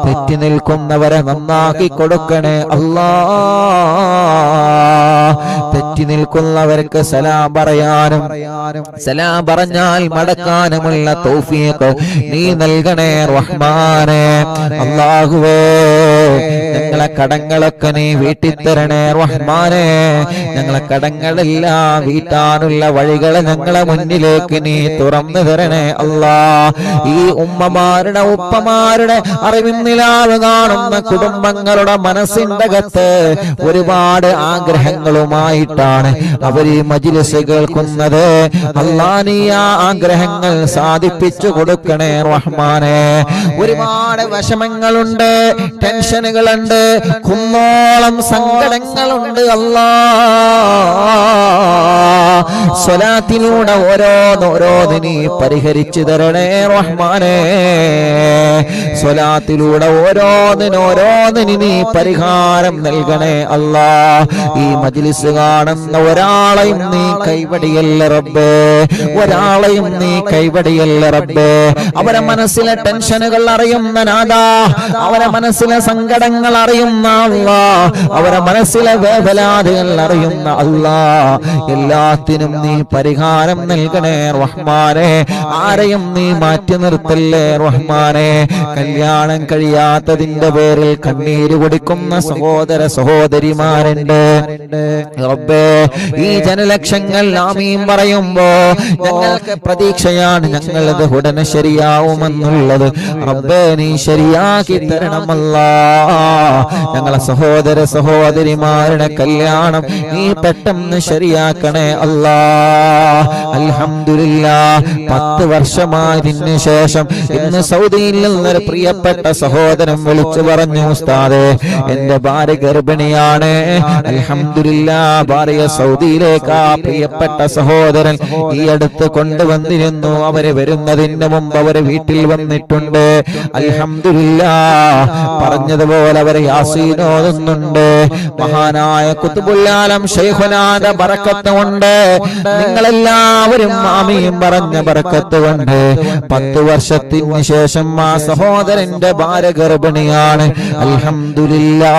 തെറ്റി നിൽക്കുന്നവരെ നന്നാക്കി കൊടുക്കണേ അല്ലാ. തെറ്റി നിൽക്കുന്നവർക്ക് സലാം പറയാനും സലാം പറഞ്ഞാൽ മടക്കാനുമുള്ള തൗഫീഖ് നീ നൽകണേ റഹ്മാനെ. അല്ലാഹുവേ ഞങ്ങളെ കടങ്ങളൊക്കെ നീ വീട്ടിത്തരണേ റഹ്മാനെ. ഞങ്ങളെ കടങ്ങളെല്ലാം വീട്ടാനുള്ള വഴികളെ ഞങ്ങളെ മുന്നിലേക്ക് നീ തുറന്നു തരണേ അല്ലാ. ഈ ഉമ്മമാരുടെ ഉപ്പമാരുടെ അറിവിന്നിലാവ് കാണുന്ന കുടുംബങ്ങളുടെ മനസ്സിന്റെ അകത്ത് ഒരുപാട് ആഗ്രഹങ്ങളുമായിട്ടാണ് അവർ ഈ മജ്ലിസ് കേൾക്കുന്നത്. അല്ലാ നീ ആ ആഗ്രഹങ്ങൾ സാധിപ്പിച്ചു കൊടുക്കണേ റഹ്മാനെ. ഒരുപാട് വിഷമങ്ങളുണ്ട്, ടെൻഷനുകളുണ്ട്, കുന്നോളം സങ്കടങ്ങളുണ്ട് അല്ലാ. സ്വലാത്തിലൂടെ ഓരോന്നോരോന്ന് നീ പരിഹരിച്ചു തരണേ റഹ്മാനെ. സ്വലാത്തിലൂടെ ഓരോന്നിനോരോന്നിന് നീ പരിഹാരം നൽകണേ അല്ലാ. ഈ മജ്ലിസ് കാണുന്ന ഒരാളെയും നീ കൈവടിയല്ല റബ്ബേ, ഒരാളെയും നീ കൈവടിയല്ല റബ്ബേ. അവരെ മനസ്സിലെ ടെൻഷനുകൾ അറിയുന്ന നാഥാ, അവരെ മനസ്സിലെ സങ്കടങ്ങൾ അറിയുന്ന അറിയുന്ന അല്ലാ, അവരെ മനസ്സിലെ വേവലാതികൾ അറിയുന്ന അല്ലാ, എല്ലാത്തിനും നീ പരിഹാരം നൽകണേ റഹ്മാനെ. ആരെയും നീ മാറ്റി നിർത്തല്ലേ റഹ്മാനെ. കല്യാണം കഴിയാത്തതിന്റെ പേരിൽ കണ്ണീര് കുടിക്കുന്ന സഹോദര സഹോദരിമാരുണ്ട് റബ്ബേ. ഈ ജനലക്ഷങ്ങൾ ആമീൻ പറയുമ്പോ ഞങ്ങൾക്ക് പ്രതീക്ഷയാണ്, ഞങ്ങളത് ഉടനെ ശരിയാവുമെന്നുള്ളത്. റബ്ബേ നീ ശരിയാക്കി തരണമല്ലാ. ഞങ്ങളെ സഹോദര സഹോദരിമാരുടെ കല്യാണം നീ പെട്ടെന്ന് ശരിയാക്കണേ അല്ലാ. അൽഹംദുലില്ലാഹ് 10 വർഷമായതിനു ശേഷം ഇന്ന് സൗദിയിൽ നിന്നൊരു പ്രിയപ്പെട്ട സഹോദരൻ വിളിച്ചു പറഞ്ഞു, ഉസ്താദേ എന്റെ ഭാര്യ ഗർഭിണിയാണ്. അൽഹംദുലില്ലാഹ് ഭാര്യ സൗദിയിലേക്ക് ആ പ്രിയപ്പെട്ട സഹോദരൻ ഈ അടുത്ത് കൊണ്ടുവന്നിരുന്നു. അവര് വരുന്നതിന് മുമ്പ് അവര് വീട്ടിൽ വന്നിട്ടുണ്ട്. അൽഹംദുലില്ലാഹ് പറഞ്ഞതുപോലെ അവര് യാസീൻ ഓതുന്നുണ്ട്. മഹാനായ ഖുത്ബുൽ ആലം ശൈഖുനാന്റെ ബറക്കത്ത് കൊണ്ട്, നിങ്ങളെല്ലാവരും ആമീൻ പറഞ്ഞ ബറക്കത്ത് കൊണ്ട് 10 വർഷത്തിന് ശേഷം ആ സഹോദരന്റെ ഭാര്യ ഗർഭിണിയാണ്. അൽഹംദുലില്ലാഹ്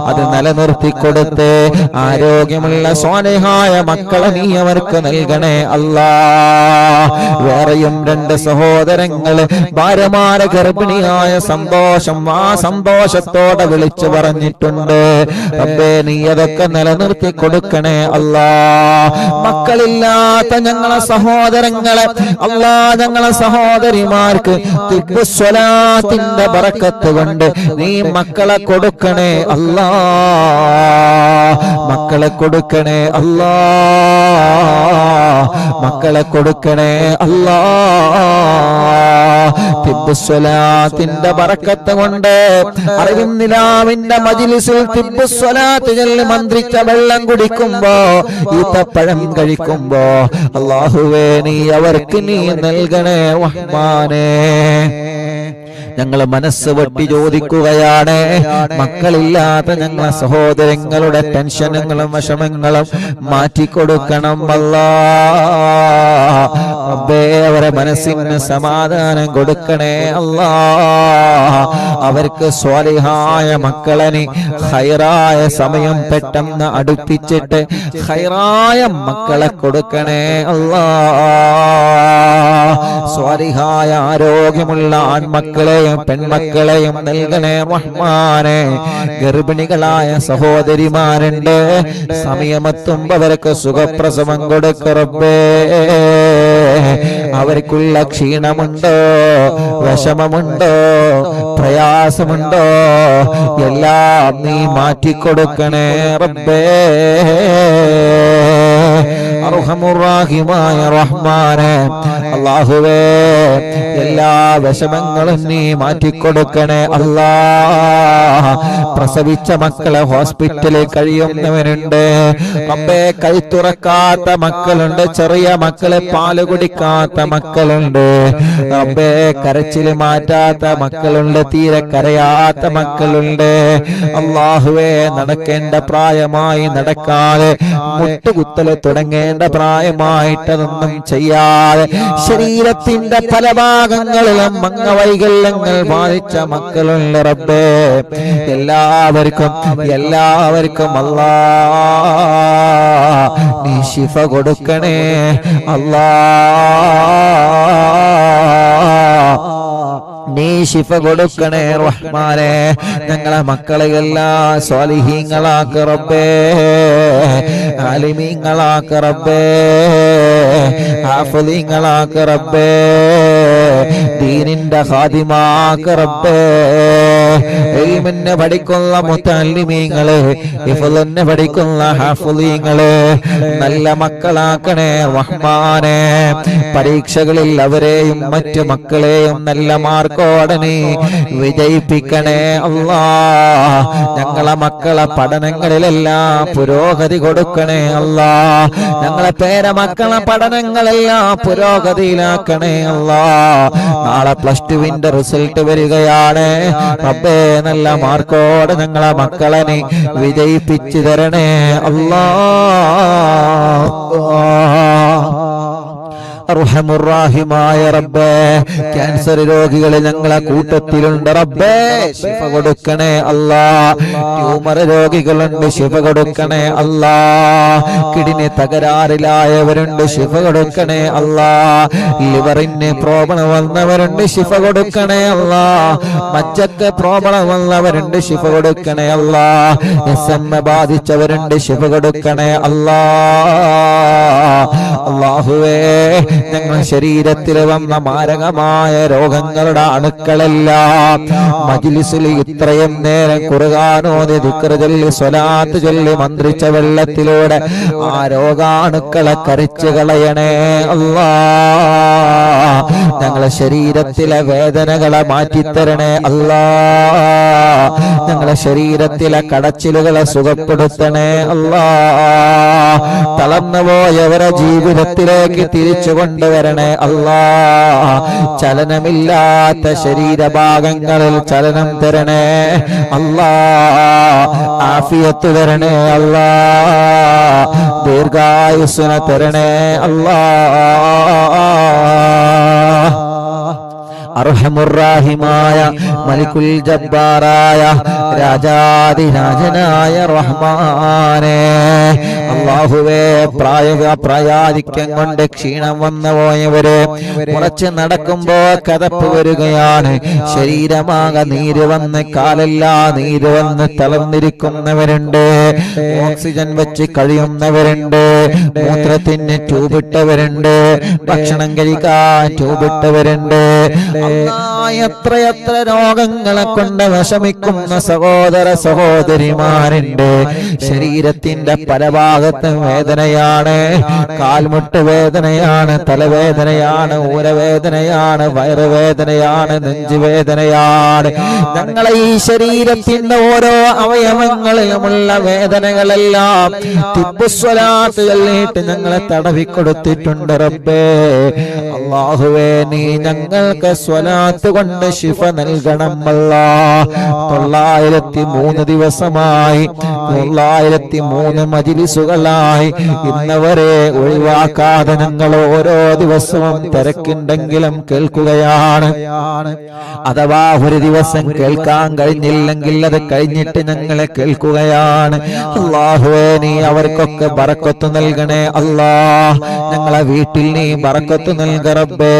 അത് നിലനിർത്തി കൊടുത്ത് ആരോഗ്യമുള്ള സ്വാലിഹായ മക്കളെ നീ അവർക്ക് നൽകണേ അല്ലാ. വേറെയും 2 സഹോദരങ്ങള് ഭാര്യമാരെ ഗർഭിണിയായ സന്തോഷം ആ സന്തോഷത്തോടെ വിളിച്ചു പറഞ്ഞിട്ടുണ്ട്. റബ്ബേ നീ അതൊക്കെ നിലനിർത്തി കൊടുക്കണേ അല്ലാ. മക്കളില്ലാത്ത ഞങ്ങളെ സഹോദരങ്ങളെ അല്ലാ, ഞങ്ങളെ സഹോദരിമാർക്ക് തിബ്ബുസ്വലാത്തിന്റെ ബറക്കത്ത് കൊണ്ട് നീ മക്കളെ കൊടുക്കണേ അല്ലാ. മക്കളെ കൊടുക്കണേ അല്ലാ. മക്കളെ കൊടുക്കണേ അല്ലാ. തിബ്ബുസ്വലാത്തിന്റെ ബറക്കത്ത് കൊണ്ട് അറിവിൻ നിലാവിന്റെ മജ്ലിസിൽ തിബ്ബുസ്വലാത്ത് ചൊല്ലി മന്ത്രിച്ച വെള്ളം കുടിക്കുമ്പോ ഈത്തപ്പഴം കഴിക്കുമ്പോ അല്ലാഹുവേ നീ അവർക്ക് നീ നൽകണേ റഹ്മാനേ. ഞങ്ങള് മനസ്സ് വെട്ടി ചോദിക്കുകയാണ്, മക്കളില്ലാത്ത ഞങ്ങളെ സഹോദരങ്ങളുടെ ടെൻഷനുകളും വിഷമങ്ങളും മാറ്റിക്കൊടുക്കണം അല്ലാ. റബ്ബേ അവരെ മനസ്സിന് സമാധാനം കൊടുക്കണേ അല്ലാ. അവർക്ക് സ്വാലിഹായ മക്കളെ നീ ഖൈറായ സമയം പെട്ടെന്ന് അടുപ്പിച്ചിട്ട് ഖൈറായ മക്കളെ കൊടുക്കണേ അല്ലാ. സ്വാലിഹായ ആരോഗ്യമുള്ള ആൺമക്കളെയും പെൺമക്കളെയും നൽകണേ റഹ്മാനെ. ഗർഭിണികളായ സഹോദരിമാരുണ്ട്, സമയമെത്തുമ്പോ അവർക്ക് സുഖപ്രസവം കൊടുക്ക റബ്ബേ. അവർക്കുള്ള ക്ഷീണമുണ്ടോ, വിഷമമുണ്ടോ, പ്രയാസമുണ്ടോ, എല്ലാം നീ മാറ്റിക്കൊടുക്കണേ റബ്ബേ. അർഹമുർ-റഹീമായ റഹ്മാനെ അല്ലാഹുവേ, എല്ലാ വിഷമങ്ങളും നീ മാറ്റിക്കൊടുക്കണേ അല്ലാ. പ്രസവിച്ച മക്കളെ ഹോസ്പിറ്റലിൽ കഴിയുന്നവരുണ്ട് റബ്ബേ. കൈ തുറക്കാത്ത മക്കളുണ്ട്, ചെറിയ മക്കളെ പാല് കുടിക്കാത്ത മക്കളുണ്ട് റബ്ബേ. കരച്ചില് മാറ്റാത്ത മക്കളുണ്ട്, തീരെ കരയാത്ത മക്കളുണ്ട് അല്ലാഹുവേ. നടക്കേണ്ട പ്രായമായി നടക്കാതെ മുട്ടുകുത്തല് തുടങ്ങേണ്ട പ്രായമായിട്ടതൊന്നും ചെയ്യാതെ ശരീരത്തിന്റെ പല ഭാഗങ്ങളിലും അംഗവൈകല്യങ്ങൾ ബാധിച്ച മക്കളുണ്ട് റബ്ബേ. എല്ലാവർക്കും അല്ലാ നീ ശിഫ കൊടുക്കണേ അല്ലാ. നീ ശിഫ കൊടുക്കണേ റഹ്മാനെ. ഞങ്ങളെ മക്കളെ എല്ലാം സ്വാലിഹീങ്ങളാക്ക റബ്ബേ, ആലിമീങ്ങളാക്ക റബ്ബേ, ഹാഫിളീങ്ങളാക്ക റബ്ബേ, ദീനിന്റെ ഖാദിമാക്ക റബ്ബേ. ഇൽമിനെ പഠിക്കുന്ന മുതഅല്ലിമീങ്ങളെ, ഹിഫ്ളിനെ പഠിക്കുന്ന ഹാഫിളീങ്ങളെ നല്ല മക്കളാക്കണേ റഹ്മാനെ. പരീക്ഷകളിൽ അവരെയും മറ്റു മക്കളെയും നല്ല മാർക്കോടെ നീ വിജയിപ്പിക്കണേ അല്ലാ. ഞങ്ങളെ മക്കളെ പഠനങ്ങളിലെല്ലാം പുരോഗതി കൊടുക്കണേ അല്ലാ. ഞങ്ങളെ പേരമക്കളെ പഠനങ്ങളെല്ലാം പുരോഗതിയിലാക്കണേ അല്ലാ. നാളെ +2 റിസൾട്ട് വരികയാണ് റബ്ബേ. നല്ല മാർക്കോടെ ഞങ്ങളെ മക്കളെ നീ വിജയിപ്പിച്ചു തരണേ അല്ലാ. അർഹമുർറാഹിമായ റബ്ബേ, ക്യാൻസർ രോഗികളെ ഞങ്ങളെ കൂട്ടത്തിലുണ്ട് റബ്ബേ, ശിഫ കൊടുക്കണേ അല്ലാ. ട്യൂമർ രോഗികളുണ്ട്, ശിഫ കൊടുക്കണേ അല്ലാ. കിഡ്നി തകരാറിലായവരുണ്ട്, ശിഫ കൊടുക്കണേ അല്ലാ. ലിവറിന് പ്രോബ്ലം വന്നവരുണ്ട്, ശിഫ കൊടുക്കണേ അല്ലാ. മജ്ജക്ക് പ്രോബ്ലം വന്നവരുണ്ട്, ശിഫ കൊടുക്കണേ അല്ലാ. SMA ബാധിച്ചവരുണ്ട്, ശിഫ കൊടുക്കണേ അല്ലാ. അല്ലാഹുവേ, ഞങ്ങളുടെ ശരീരത്തിൽ വന്ന മാരകമായ രോഗങ്ങളുടെ അണുക്കളെല്ലാം മജ്ലിസിൽ ഇത്രയും നേരം ഖുർആനോദി ദിക്ർ ചൊല്ലി സ്വലാത്ത് ചൊല്ലി മന്ത്രിച്ച വെള്ളത്തിലൂടെ ആ രോഗാണുക്കളെ കരിച്ചു കളയണേ അല്ലാ. ഞങ്ങളുടെ ശരീരത്തിലെ വേദനകളെ മാറ്റിത്തരണേ അല്ലാ. ഞങ്ങളുടെ ശരീരത്തിലെ കടച്ചിലുകളെ സുഖപ്പെടുത്തണേ അല്ലാ. തളർന്നുപോയവരെ ജീവിതത്തിലേക്ക് തിരിച്ചു കൊണ്ടുവരണേ അല്ലാ. ചലനമില്ലാത്ത ശരീരഭാഗങ്ങളിൽ ചലനം തരണേ അല്ലാ. ആഫിയത്ത് തരണേ അല്ലാ. ദീർഘായുസ്സിനെ തരണേ അല്ലാ. അർഹമുർറാഹിമായ മലിക്കുൽ ജബ്ബാറായ രാജാധിരാജനായ റഹ്മാനേ, അല്ലാഹുവേ, പ്രായാധിക്യം കൊണ്ട് ക്ഷീണം വന്നു പോയവര് കുറച്ച് നടക്കുമ്പോ കതപ്പ് വരികയാണ്, ശരീരമാകെ നീര് വന്ന് കാലെല്ലാം നീര് വന്ന് തളർന്നിരിക്കുന്നവരുണ്ട്, ഓക്സിജൻ വെച്ച് കഴിയുന്നവരുണ്ട്, മൂത്രത്തിന് ട്യൂബിട്ടവരുണ്ട്, ഭക്ഷണം കഴിക്കാൻ ട്യൂബിട്ടവരുണ്ട്. എത്രയെത്ര രോഗങ്ങളെ കൊണ്ട് വിഷമിക്കുന്ന സഹോദര സഹോദരിമാരുണ്ട്. ശരീരത്തിന്റെ പല ഭാഗത്തും വേദനയാണ്, കാൽമുട്ട് വേദനയാണ്, തലവേദനയാണ്, ഊരവേദനയാണ്, വയറുവേദനയാണ്, നെഞ്ചുവേദനയാണ്. ഞങ്ങളെ ഈ ശരീരത്തിന്റെ ഓരോ അവയവങ്ങളിലുമുള്ള വേദനകളെല്ലാം തിബ്ബുസ്വലാത്ത് ചൊല്ലിയിട്ട് ഞങ്ങളെ തടവിക്കൊടുത്തിട്ടുണ്ട് റബ്ബേ. അല്ലാഹുവേ, നീ ഞങ്ങൾക്ക് സ്വലാത്ത് കൊണ്ട് ശിഫ നൽകണം അല്ലാ. 903 ദിവസമായി, 903 മജ്ലിസുകളായി ഇന്നവരെ ഒഴിവാക്കാതെ ഞങ്ങൾ ഓരോ ദിവസവും തിരക്കുണ്ടെങ്കിലും കേൾക്കുകയാണ്. അഥവാ ഒരു ദിവസം കേൾക്കാൻ കഴിഞ്ഞില്ലെങ്കിൽ അത് കഴിഞ്ഞിട്ട് ഞങ്ങളെ കേൾക്കുകയാണ്. അല്ലാഹുവേ, നീ അവർക്കൊക്കെ ബറക്കത്ത് നൽകണേ അല്ലാ. ഞങ്ങളെ വീട്ടിൽ നീ ബറക്കത്ത് നൽക റബ്ബേ.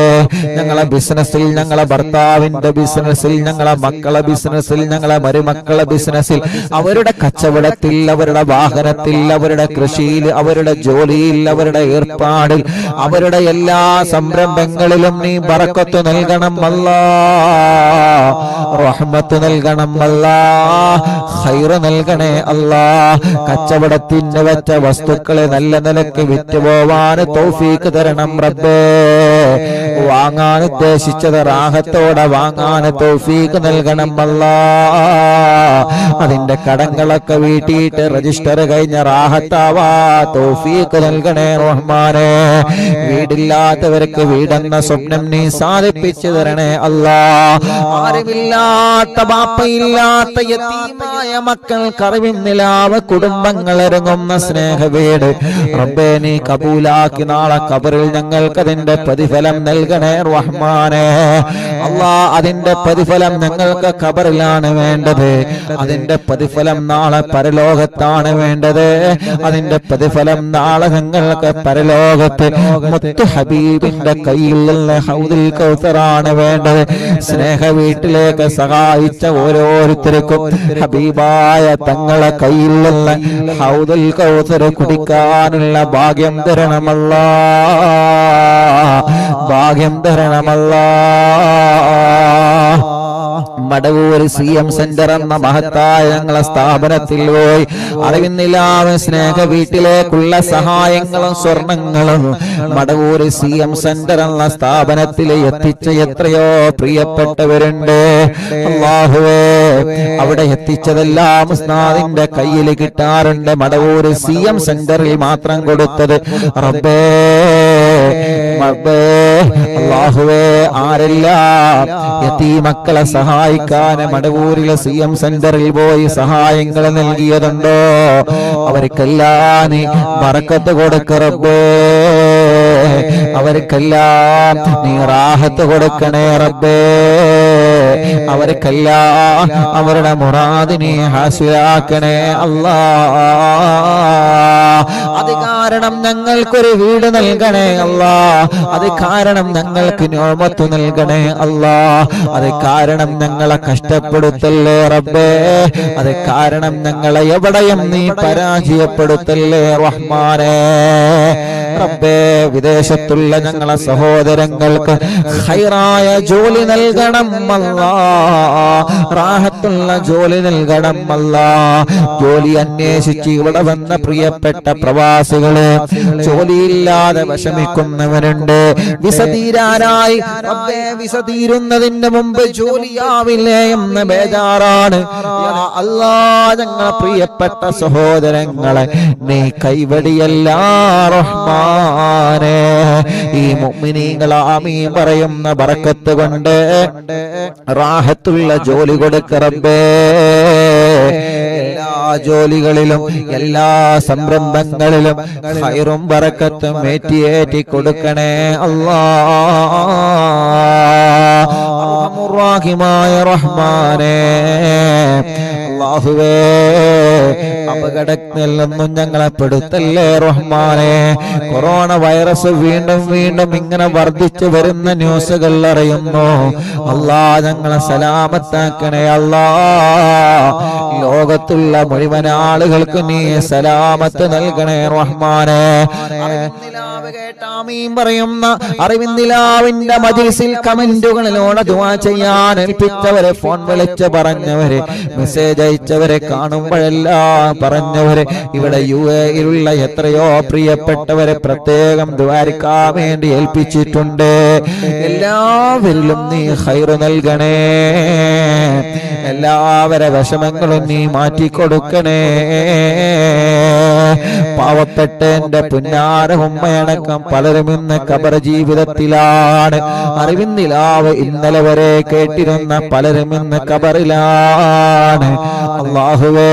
ഞങ്ങളെ ബിസിനസ്സിൽ, ഞങ്ങളെ ഭർത്താവിന്റെ ബിസിനസ്സിൽ, ഞങ്ങളെ മക്കളെ ബിസിനസ്സിൽ, ഞങ്ങളെ മരുമക്കളെ ബിസിനസ്സിൽ, അവരുടെ കച്ചവടത്തിൽ, അവരുടെ വാഹനത്തിൽ, അവരുടെ കൃഷിയിൽ, അവരുടെ ജോലിയിൽ, അവരുടെ ഏർപ്പാടിൽ, അവരുടെ എല്ലാ സംരംഭങ്ങളിലും നീ ബറക്കത്ത് നൽകണം അല്ലാ. റഹ്മത്ത് നൽകണം അല്ലാ. ഖൈർ നൽകണേ അല്ലാ. കച്ചവടത്തിന് വെച്ച വസ്തുക്കളെ നല്ല നിലയ്ക്ക് വിറ്റുപോവാൻ തൗഫീക്ക് തരണം റബ്ബേ. വാങ്ങാൻ ഉദ്ദേശിച്ചത് റാഹത്തോടെ വാങ്ങാൻ തൗഫീക്ക് നൽകണം അല്ലാ. അതിന്റെ കടങ്ങളൊക്കെ വീട്ടിയിട്ട് രജിസ്റ്റർ കഴിഞ്ഞ റാഹത്താവാ തൗഫീക്ക് നൽകണേ റഹ്മാനേ. വീടില്ലാത്തവർക്ക് വീടെന്ന സ്വപ്നം നീ സാധിപ്പിച്ചു തരണേ അല്ലാ. ആരുമില്ലാത്ത, ബാപ്പയില്ലാത്ത യതീമായ മക്കൾക്ക് അറിവിന്നിലാവ് കുടുംബങ്ങൾ ഇറങ്ങുന്ന സ്നേഹ വീട് റബ്ബേ നീ കബൂലാക്കി നാളെ ഖബറിൽ ഞങ്ങൾക്ക് അതിന്റെ പ്രതിഫലം നൽകണേ റഹ്മാനേ. അല്ലാ, അതിന്റെ പ്രതിഫലം ഞങ്ങൾക്ക് ഖബറിലാണ് വേണ്ടത്, അതിന്റെ പ്രതിഫലം നാളെ പരലോകത്താണ് വേണ്ടത്, അതിന്റെ പ്രതിഫലം നാളെ ഞങ്ങൾക്ക് പരലോകത്ത് മുത്ത് ഹബീബിന്റെ കയ്യിൽ നിന്ന് ഹൗദുൽ കൗസറാണ് വേണ്ടത്. സ്നേഹ വീട്ടിലേക്ക് സഹായിച്ച ഓരോരുത്തർക്കും ഹബീബായ തങ്ങളെ കയ്യിൽ നിന്ന് ഹൗദുൽ കൗസർ കുടിക്കാനുള്ള ഭാഗ്യം തരണമല്ലാ. ഭാഗ്യം തരണമല്ലാ. മടവൂർ CM സെന്റർ എന്ന മഹത്തായ ഞങ്ങളെ സ്ഥാപനത്തിൽ പോയി അറിവിന്നില്ലാതെ സ്നേഹ വീട്ടിലേക്കുള്ള സഹായങ്ങളും സ്വർണങ്ങളും മടവൂർ CM സെന്റർ എന്ന സ്ഥാപനത്തിൽ എത്തിച്ച എത്രയോ പ്രിയപ്പെട്ടവരുണ്ട്. അല്ലാഹുവേ, അവിടെ എത്തിച്ചതെല്ലാം ഉസ്താദിന്റെ കയ്യിൽ കിട്ടാറുണ്ട്. മടവൂർ CM സെന്ററിൽ മാത്രം കൊടുത്തത് റബ്ബേ, അല്ലാഹുവേ, ആരെല്ലാം യതീമക്കളെ സഹായിക്കാൻ മടവൂരിലെ CM സെന്ററിൽ പോയി സഹായങ്ങൾ നൽകിയതുണ്ടോ അവർക്കെല്ലാം നീ ബറക്കത്ത് കൊടുക്ക റബ്ബേ. അവർക്കെല്ലാം നീ റാഹത്ത് കൊടുക്കണേ റബ്ബേ. അവർക്കെല്ലാം അവരുടെ മുറാദിനെ ഹാസിലാക്കണേ അല്ലാ. അത് കാരണം ഞങ്ങൾക്കൊരു വീട് നൽകണേ അല്ലാ. അത് കാരണം ഞങ്ങൾക്ക് നിഅമത്ത് നൽകണേ അല്ലാ. അത് കാരണം ഞങ്ങളെ കഷ്ടപ്പെടുത്തല്ലേ റബ്ബേ. അത് കാരണം ഞങ്ങളെ എവിടെയും നീ പരാജയപ്പെടുത്തല്ലേ റഹ്മാനേ. റബ്ബേ, വിദേശത്തുള്ള ഞങ്ങളെ സഹോദരങ്ങൾക്ക് ഖൈറായ ജോലി നൽകണം അല്ലാ. റാഹത്തുള്ള ജോലി നൽകണം അല്ലാ. ജോലി അന്വേഷിച്ച് ഇവിടെ വന്ന പ്രിയപ്പെട്ട പ്രവാസികള് ജോലിയില്ലാതെ വിഷമിക്കുന്നവരുണ്ട്. വിസ തീരാനായി റബ്ബേ, വിസ തീരുന്നതിന് മുമ്പ് ജോലിയാവില്ലേ എന്ന് ബേജാറാണ്. യാ അല്ലാ, ഞങ്ങളെ പ്രിയപ്പെട്ട സഹോദരങ്ങളെ നീ കൈവടിയല്ല റഹ്മാനേ. ഈ മുഅ്മിനീങ്ങൾ ആമീൻ പറയുന്ന ബറക്കത്ത് കൊണ്ട് റാഹത്തുള്ള ജോലി കൊടുക്ക റബ്ബേ. എല്ലാ ജോലികളിലും എല്ലാ സംരംഭങ്ങളിലും ഖൈറും ബറക്കത്തും ഏറ്റി കൊടുക്കണേ അല്ലാ. അർഹമുർ റഹ്മാനേ, അല്ലാഹുവേ, അപകടത്തിൽ നിന്നും ഞങ്ങളെ പെടുത്തല്ലേ റഹ്മാനേ. കൊറോണ വൈറസ് വീണ്ടും വീണ്ടും ഇങ്ങനെ വർദ്ധിച്ചു വരുന്ന ന്യൂസുകൾ അറിയുന്നു. അല്ലാ, ഞങ്ങളെ സലാമത്താക്കണേ അല്ലാ. ലോകത്തുള്ള മുഴുവൻ ആളുകൾക്ക് നീ സലാമത്ത് നൽകണേ റഹ്മാനേ. പറയുന്ന അറിവിന്ദിലാവിന്റെ മജ്‌ലിസിൽ കമന്റുകളിലൂടെ ദുആ ചെയ്യാൻ ഏൽപ്പിച്ചവരെ, ഫോൺ വിളിച്ച് പറഞ്ഞവരെ, മെസ്സേജ് അയച്ചവരെ, കാണുമ്പോഴെല്ലാം പറഞ്ഞവരെ, ഇവിടെ യുഎഇയിലുള്ള എത്രയോ പ്രിയപ്പെട്ടവരെ പ്രത്യേകം ദുആരിക്കാൻ വേണ്ടി ഏൽപ്പിച്ചിട്ടുണ്ട്. എല്ലാവരിലും നീ ഖൈർ നൽകണേ. എല്ലാവരുടെ വിഷമങ്ങളും നീ മാറ്റിക്കൊടുക്കണേ. പാവപ്പെട്ട എന്റെ പുന്നാര ഉമ്മയടക്കം പലരും ഇന്ന് ഖബർ ജീവിതത്തിലാണ്. അറിവിന്ദിലാവ് ഇന്നലെ വരെ കേട്ടിരുന്ന പലരും ഇന്ന് ഖബറിലാണ്. അല്ലാഹുവേ,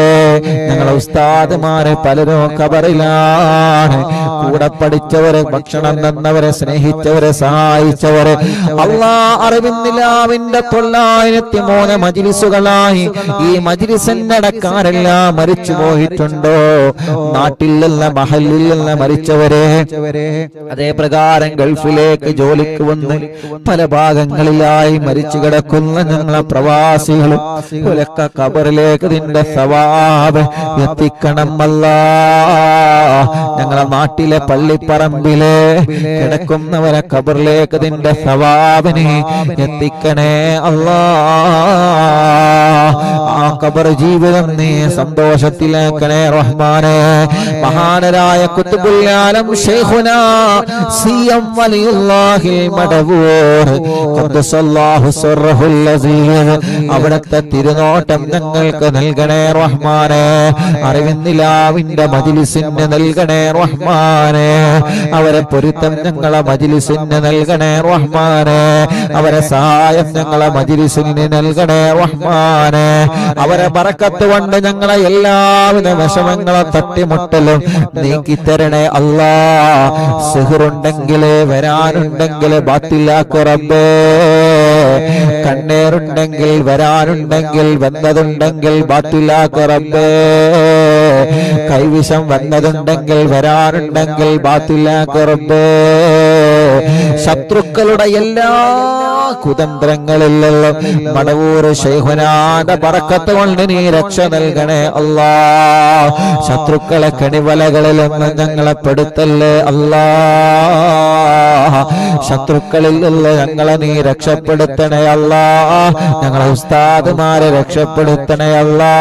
ഞങ്ങളെ ഉസ്താദുമാരെ പലരും ഖബറിലാണ്. കൂടെ പഠിച്ചവരെ, ഭക്ഷണം തന്നവരെ, സ്നേഹിച്ചവരെ, സഹായിച്ചവരെ അല്ലാ, അറിവിന്ദിലാവിന്റെ 903 മജ്‌ലിസുകളായി ഈ മജ്‌ലിസിന്റെ അടക്കാരെല്ലാം മരിച്ചു പോയിട്ടുണ്ടോ? നാട്ടിൽ നിന്ന് മഹല്ലിൽ നിന്ന് മരിച്ചവരെ, അതേ പ്രകാരം ഗൾഫിലേക്ക് ജോലിക്ക് വന്ന് പല ഭാഗങ്ങളിലായി മരിച്ചു കിടക്കുന്ന ഞങ്ങളെ പ്രവാസികളും ഒലക്ക ഖബറിലേക്ക് നിന്റെ സവാബ് എത്തിക്കണം അല്ലാ. ഞങ്ങളെ നാട്ടിലെ പള്ളിപ്പറമ്പിലെ കിടക്കുന്നവരെ ഖബറിലേക്ക് നിന്റെ സവാബിനെ എത്തിക്കണേ അല്ലാ. ആ ഖബർ ജീവിതം നീ സന്തോഷത്തിലാക്കണേ റഹ്മാനേ. മഹാനരായ ഖുത്ബുൽ ആലം ശൈഖുനാ സിയം വലിയുല്ലാഹിൽ മദബൂർ ഖദ്ദസല്ലാഹു സിർറഹുൽ അസീസ് അവിടത്തെ തിരുനോട്ടം ഞങ്ങൾക്ക് നൽകണേ റഹ്മാനേ. അറിവിന്ദിലാവിന്റെ മജ്‌ലിസിന് നൽകണേ റഹ്മാനേ. അവരെ പൊരുത്തം ഞങ്ങളെ മജ്‌ലിസിന് നൽകണേ റഹ്മാനേ. അവരെ സഹായം ഞങ്ങളെ മജ്‌ലിസിന് നൽകണേ റഹ്മാനേ. അവരെ ബറക്കത്ത് കൊണ്ട് ഞങ്ങളെ എല്ലാവിധ വിഷമങ്ങളെ തട്ടിമുട്ടലും നീക്കിത്തരണേ അല്ലാ. സിഹ്റുണ്ടെങ്കിൽ വരാനുണ്ടെങ്കിൽ ബാത്തിലാക്കു റബ്ബേ. കണ്ണേറുണ്ടെങ്കിൽ വരാനുണ്ടെങ്കിൽ വന്നതുണ്ടെങ്കിൽ ബാത്തിലാക്കു റബ്ബേ. കൈവിഷം വന്നതുണ്ടെങ്കിൽ വരാനുണ്ടെങ്കിൽ ബാത്തിലാക്കു റബ്ബേ. ശത്രുക്കളുടെ എല്ലാ കുതന്ത്രങ്ങളിലുള്ള മടവൂർ ശൈഖുനാന്റെ ബറക്കത്ത് കൊണ്ട് നീ രക്ഷ നൽകണേ അല്ലാ. ശത്രുക്കളെ കണിവലകളിലൊന്നും ഞങ്ങളെ പെടുത്തല്ലേ അല്ലാ. ശത്രുക്കളിൽ നിന്ന് ഞങ്ങളെ നീ രക്ഷപ്പെടുത്തണേ അല്ലാ. ഞങ്ങളെ ഉസ്താദുമാരെ രക്ഷപ്പെടുത്തണേ അല്ലാ.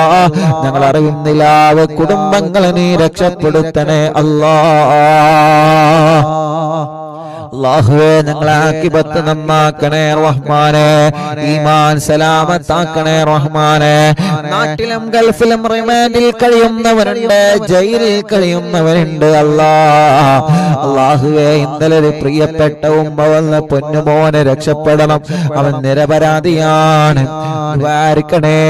ഞങ്ങൾ അറിവിന്ദിലാവ് കുടുംബങ്ങളെ നീ രക്ഷപ്പെടുത്തണേ അല്ലാ. അല്ലാഹുവേ, ഞങ്ങളെ ആഖിബത്ത് നന്നാക്കണേ റഹ്മാനേ. ഈമാൻ സലാമത്താക്കണേ റഹ്മാനേ. നാട്ടിലും ഗൾഫിലും റിമാൻഡിൽ കഴിയുന്നവരുണ്ട്, ജയിലിൽ കഴിയുന്നവരുണ്ട് അല്ലാ. അല്ലാഹുവേ, ഇന്നലെ ഒരു പ്രിയപ്പെട്ട ഉമ്മ വന്ന് പൊന്നുമോനെ രക്ഷപ്പെടണം, അവൻ നിരപരാധിയാണ്, ദ്വാരിക്കണേ.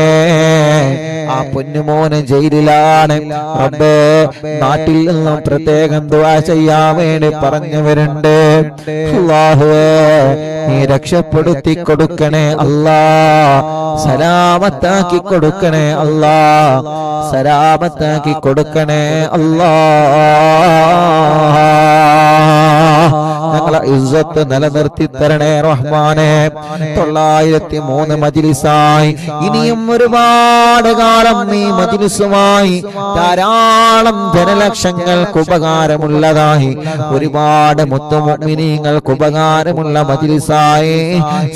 ആ പൊന്നുമോന് ജയിലിലാണ് റബ്ബേ. നാട്ടിൽ നിന്നും പ്രത്യേകം ദുആ ചെയ്യാൻ വേണ്ടി പറഞ്ഞവരുണ്ട്. അല്ലാഹുവേ നീ രക്ഷപ്പെടുത്തി കൊടുക്കണേ അല്ലാ, സലാമത്താക്കി കൊടുക്കണേ അല്ലാ, സലാമത്താക്കി കൊടുക്കണേ അല്ലാ. ഞങ്ങളെ ഇസ്സത്ത് നിലനിർത്തി തരണേ റഹ്മാനെ. 903 മജ്ലിസായി ഇനിയും ഒരുപാട് കാലം നീ മജ്ലിസുമായി ധാരാളം ജനലക്ഷങ്ങൾക്ക് ഉപകാരമുള്ളതായി ഒരുപാട് മുത്തുമുഅ്മിനീങ്ങൾക്ക് ഉപകാരമുള്ള മജ്ലിസായി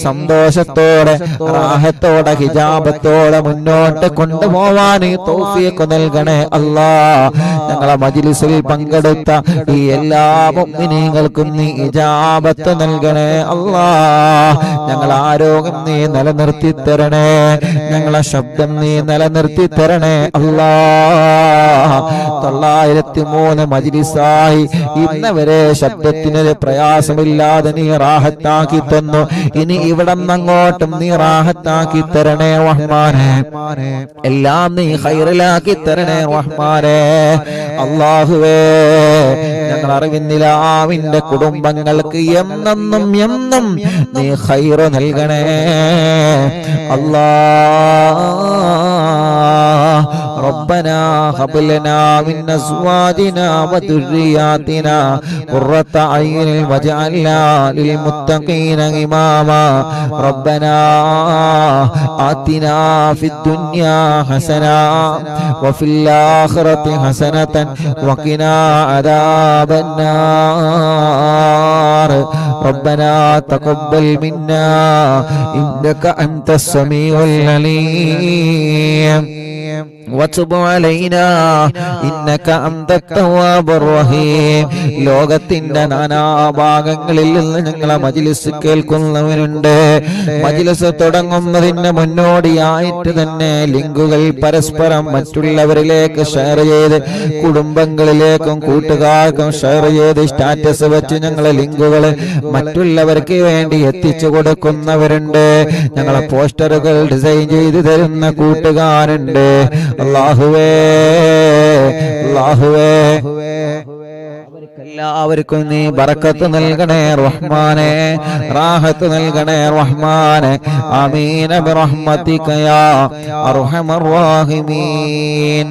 സന്തോഷത്തോടെ റാഹത്തോടെ ഹിജാബത്തോടെ മുന്നോട്ട് കൊണ്ടുപോവാൻ തൗഫീഖ് നൽകണേ അല്ലാ. ഞങ്ങളെ മജ്ലിസിൽ പങ്കെടുത്ത ഈ എല്ലാ മുഅ്മിനീങ്ങൾക്കും നീ ഇജാബത്ത് നൽകണേ അല്ലാ. ഞങ്ങളെ ആരോഗ്യം നീ നിലനിർത്തി തരണേ, ഞങ്ങളെ ശബ്ദം നീ നിലനിർത്തി തരണേ അല്ലാ. 903 മജ്ലിസായി ഇന്നവരെ ശബ്ദത്തിനൊരു പ്രയാസമില്ലാതെ നീ റാഹത്താക്കി തന്നു. ഇനി ഇവിടെ അങ്ങോട്ടും നീ റാഹത്താക്കി തരണേ റഹ്മാനെ. എല്ലാം നീ ഖൈറിലാക്കി തരണേ റഹ്മാനെ. അല്ലാഹുവേ ഞങ്ങൾ അറിവിന്നിലാവിന്റെ കുടുംബങ്ങൾക്ക് എന്നും നീ ഖൈറ് നൽകണേ അല്ലാ. ربنا هب لنا من ازواجنا وذرياتنا قرة اعين واجعلنا للمتقين اماما. ربنا آتنا في الدنيا حسنة وفي الآخرة حسنة وقنا عذاب النار. ربنا تقبل منا إنك أنت السميع العليم وتب علينا إنك أنت التواب الرحيم. ലോകത്തിന്റെ നാനാഭാഗങ്ങളിൽ നിന്ന് ഞങ്ങളെ മജ്ലിസ് കേൾക്കുന്നവരുണ്ട്. മജ്ലിസ് തുടങ്ങുന്നതിന് മുന്നോടിയായിട്ട് തന്നെ ലിങ്കുകൾ പരസ്പരം മറ്റുള്ളവരിലേക്ക് ഷെയർ ചെയ്ത് കുടുംബങ്ങളിലേക്കും കൂട്ടുകാർക്കും ഷെയർ ചെയ്ത് സ്റ്റാറ്റസ് വെച്ച് ഞങ്ങളെ ലിങ്കുകൾ മറ്റുള്ളവർക്ക് വേണ്ടി എത്തിച്ചു കൊടുക്കുന്നവരുണ്ട്. ഞങ്ങളെ പോസ്റ്ററുകൾ ഡിസൈൻ ചെയ്ത് തരുന്ന കൂട്ടുകാരുണ്ട്. അല്ലാഹുവേ അല്ലാഹുവേ എല്ലാവർക്കും നീ ബറക്കത്ത് നൽകണേ റഹ്മാനെ, റാഹത്ത് നൽകണേ റഹ്മാനെ. ആമീൻ ബിറഹ്മതിക യാ അർഹമർ റഹീമീൻ.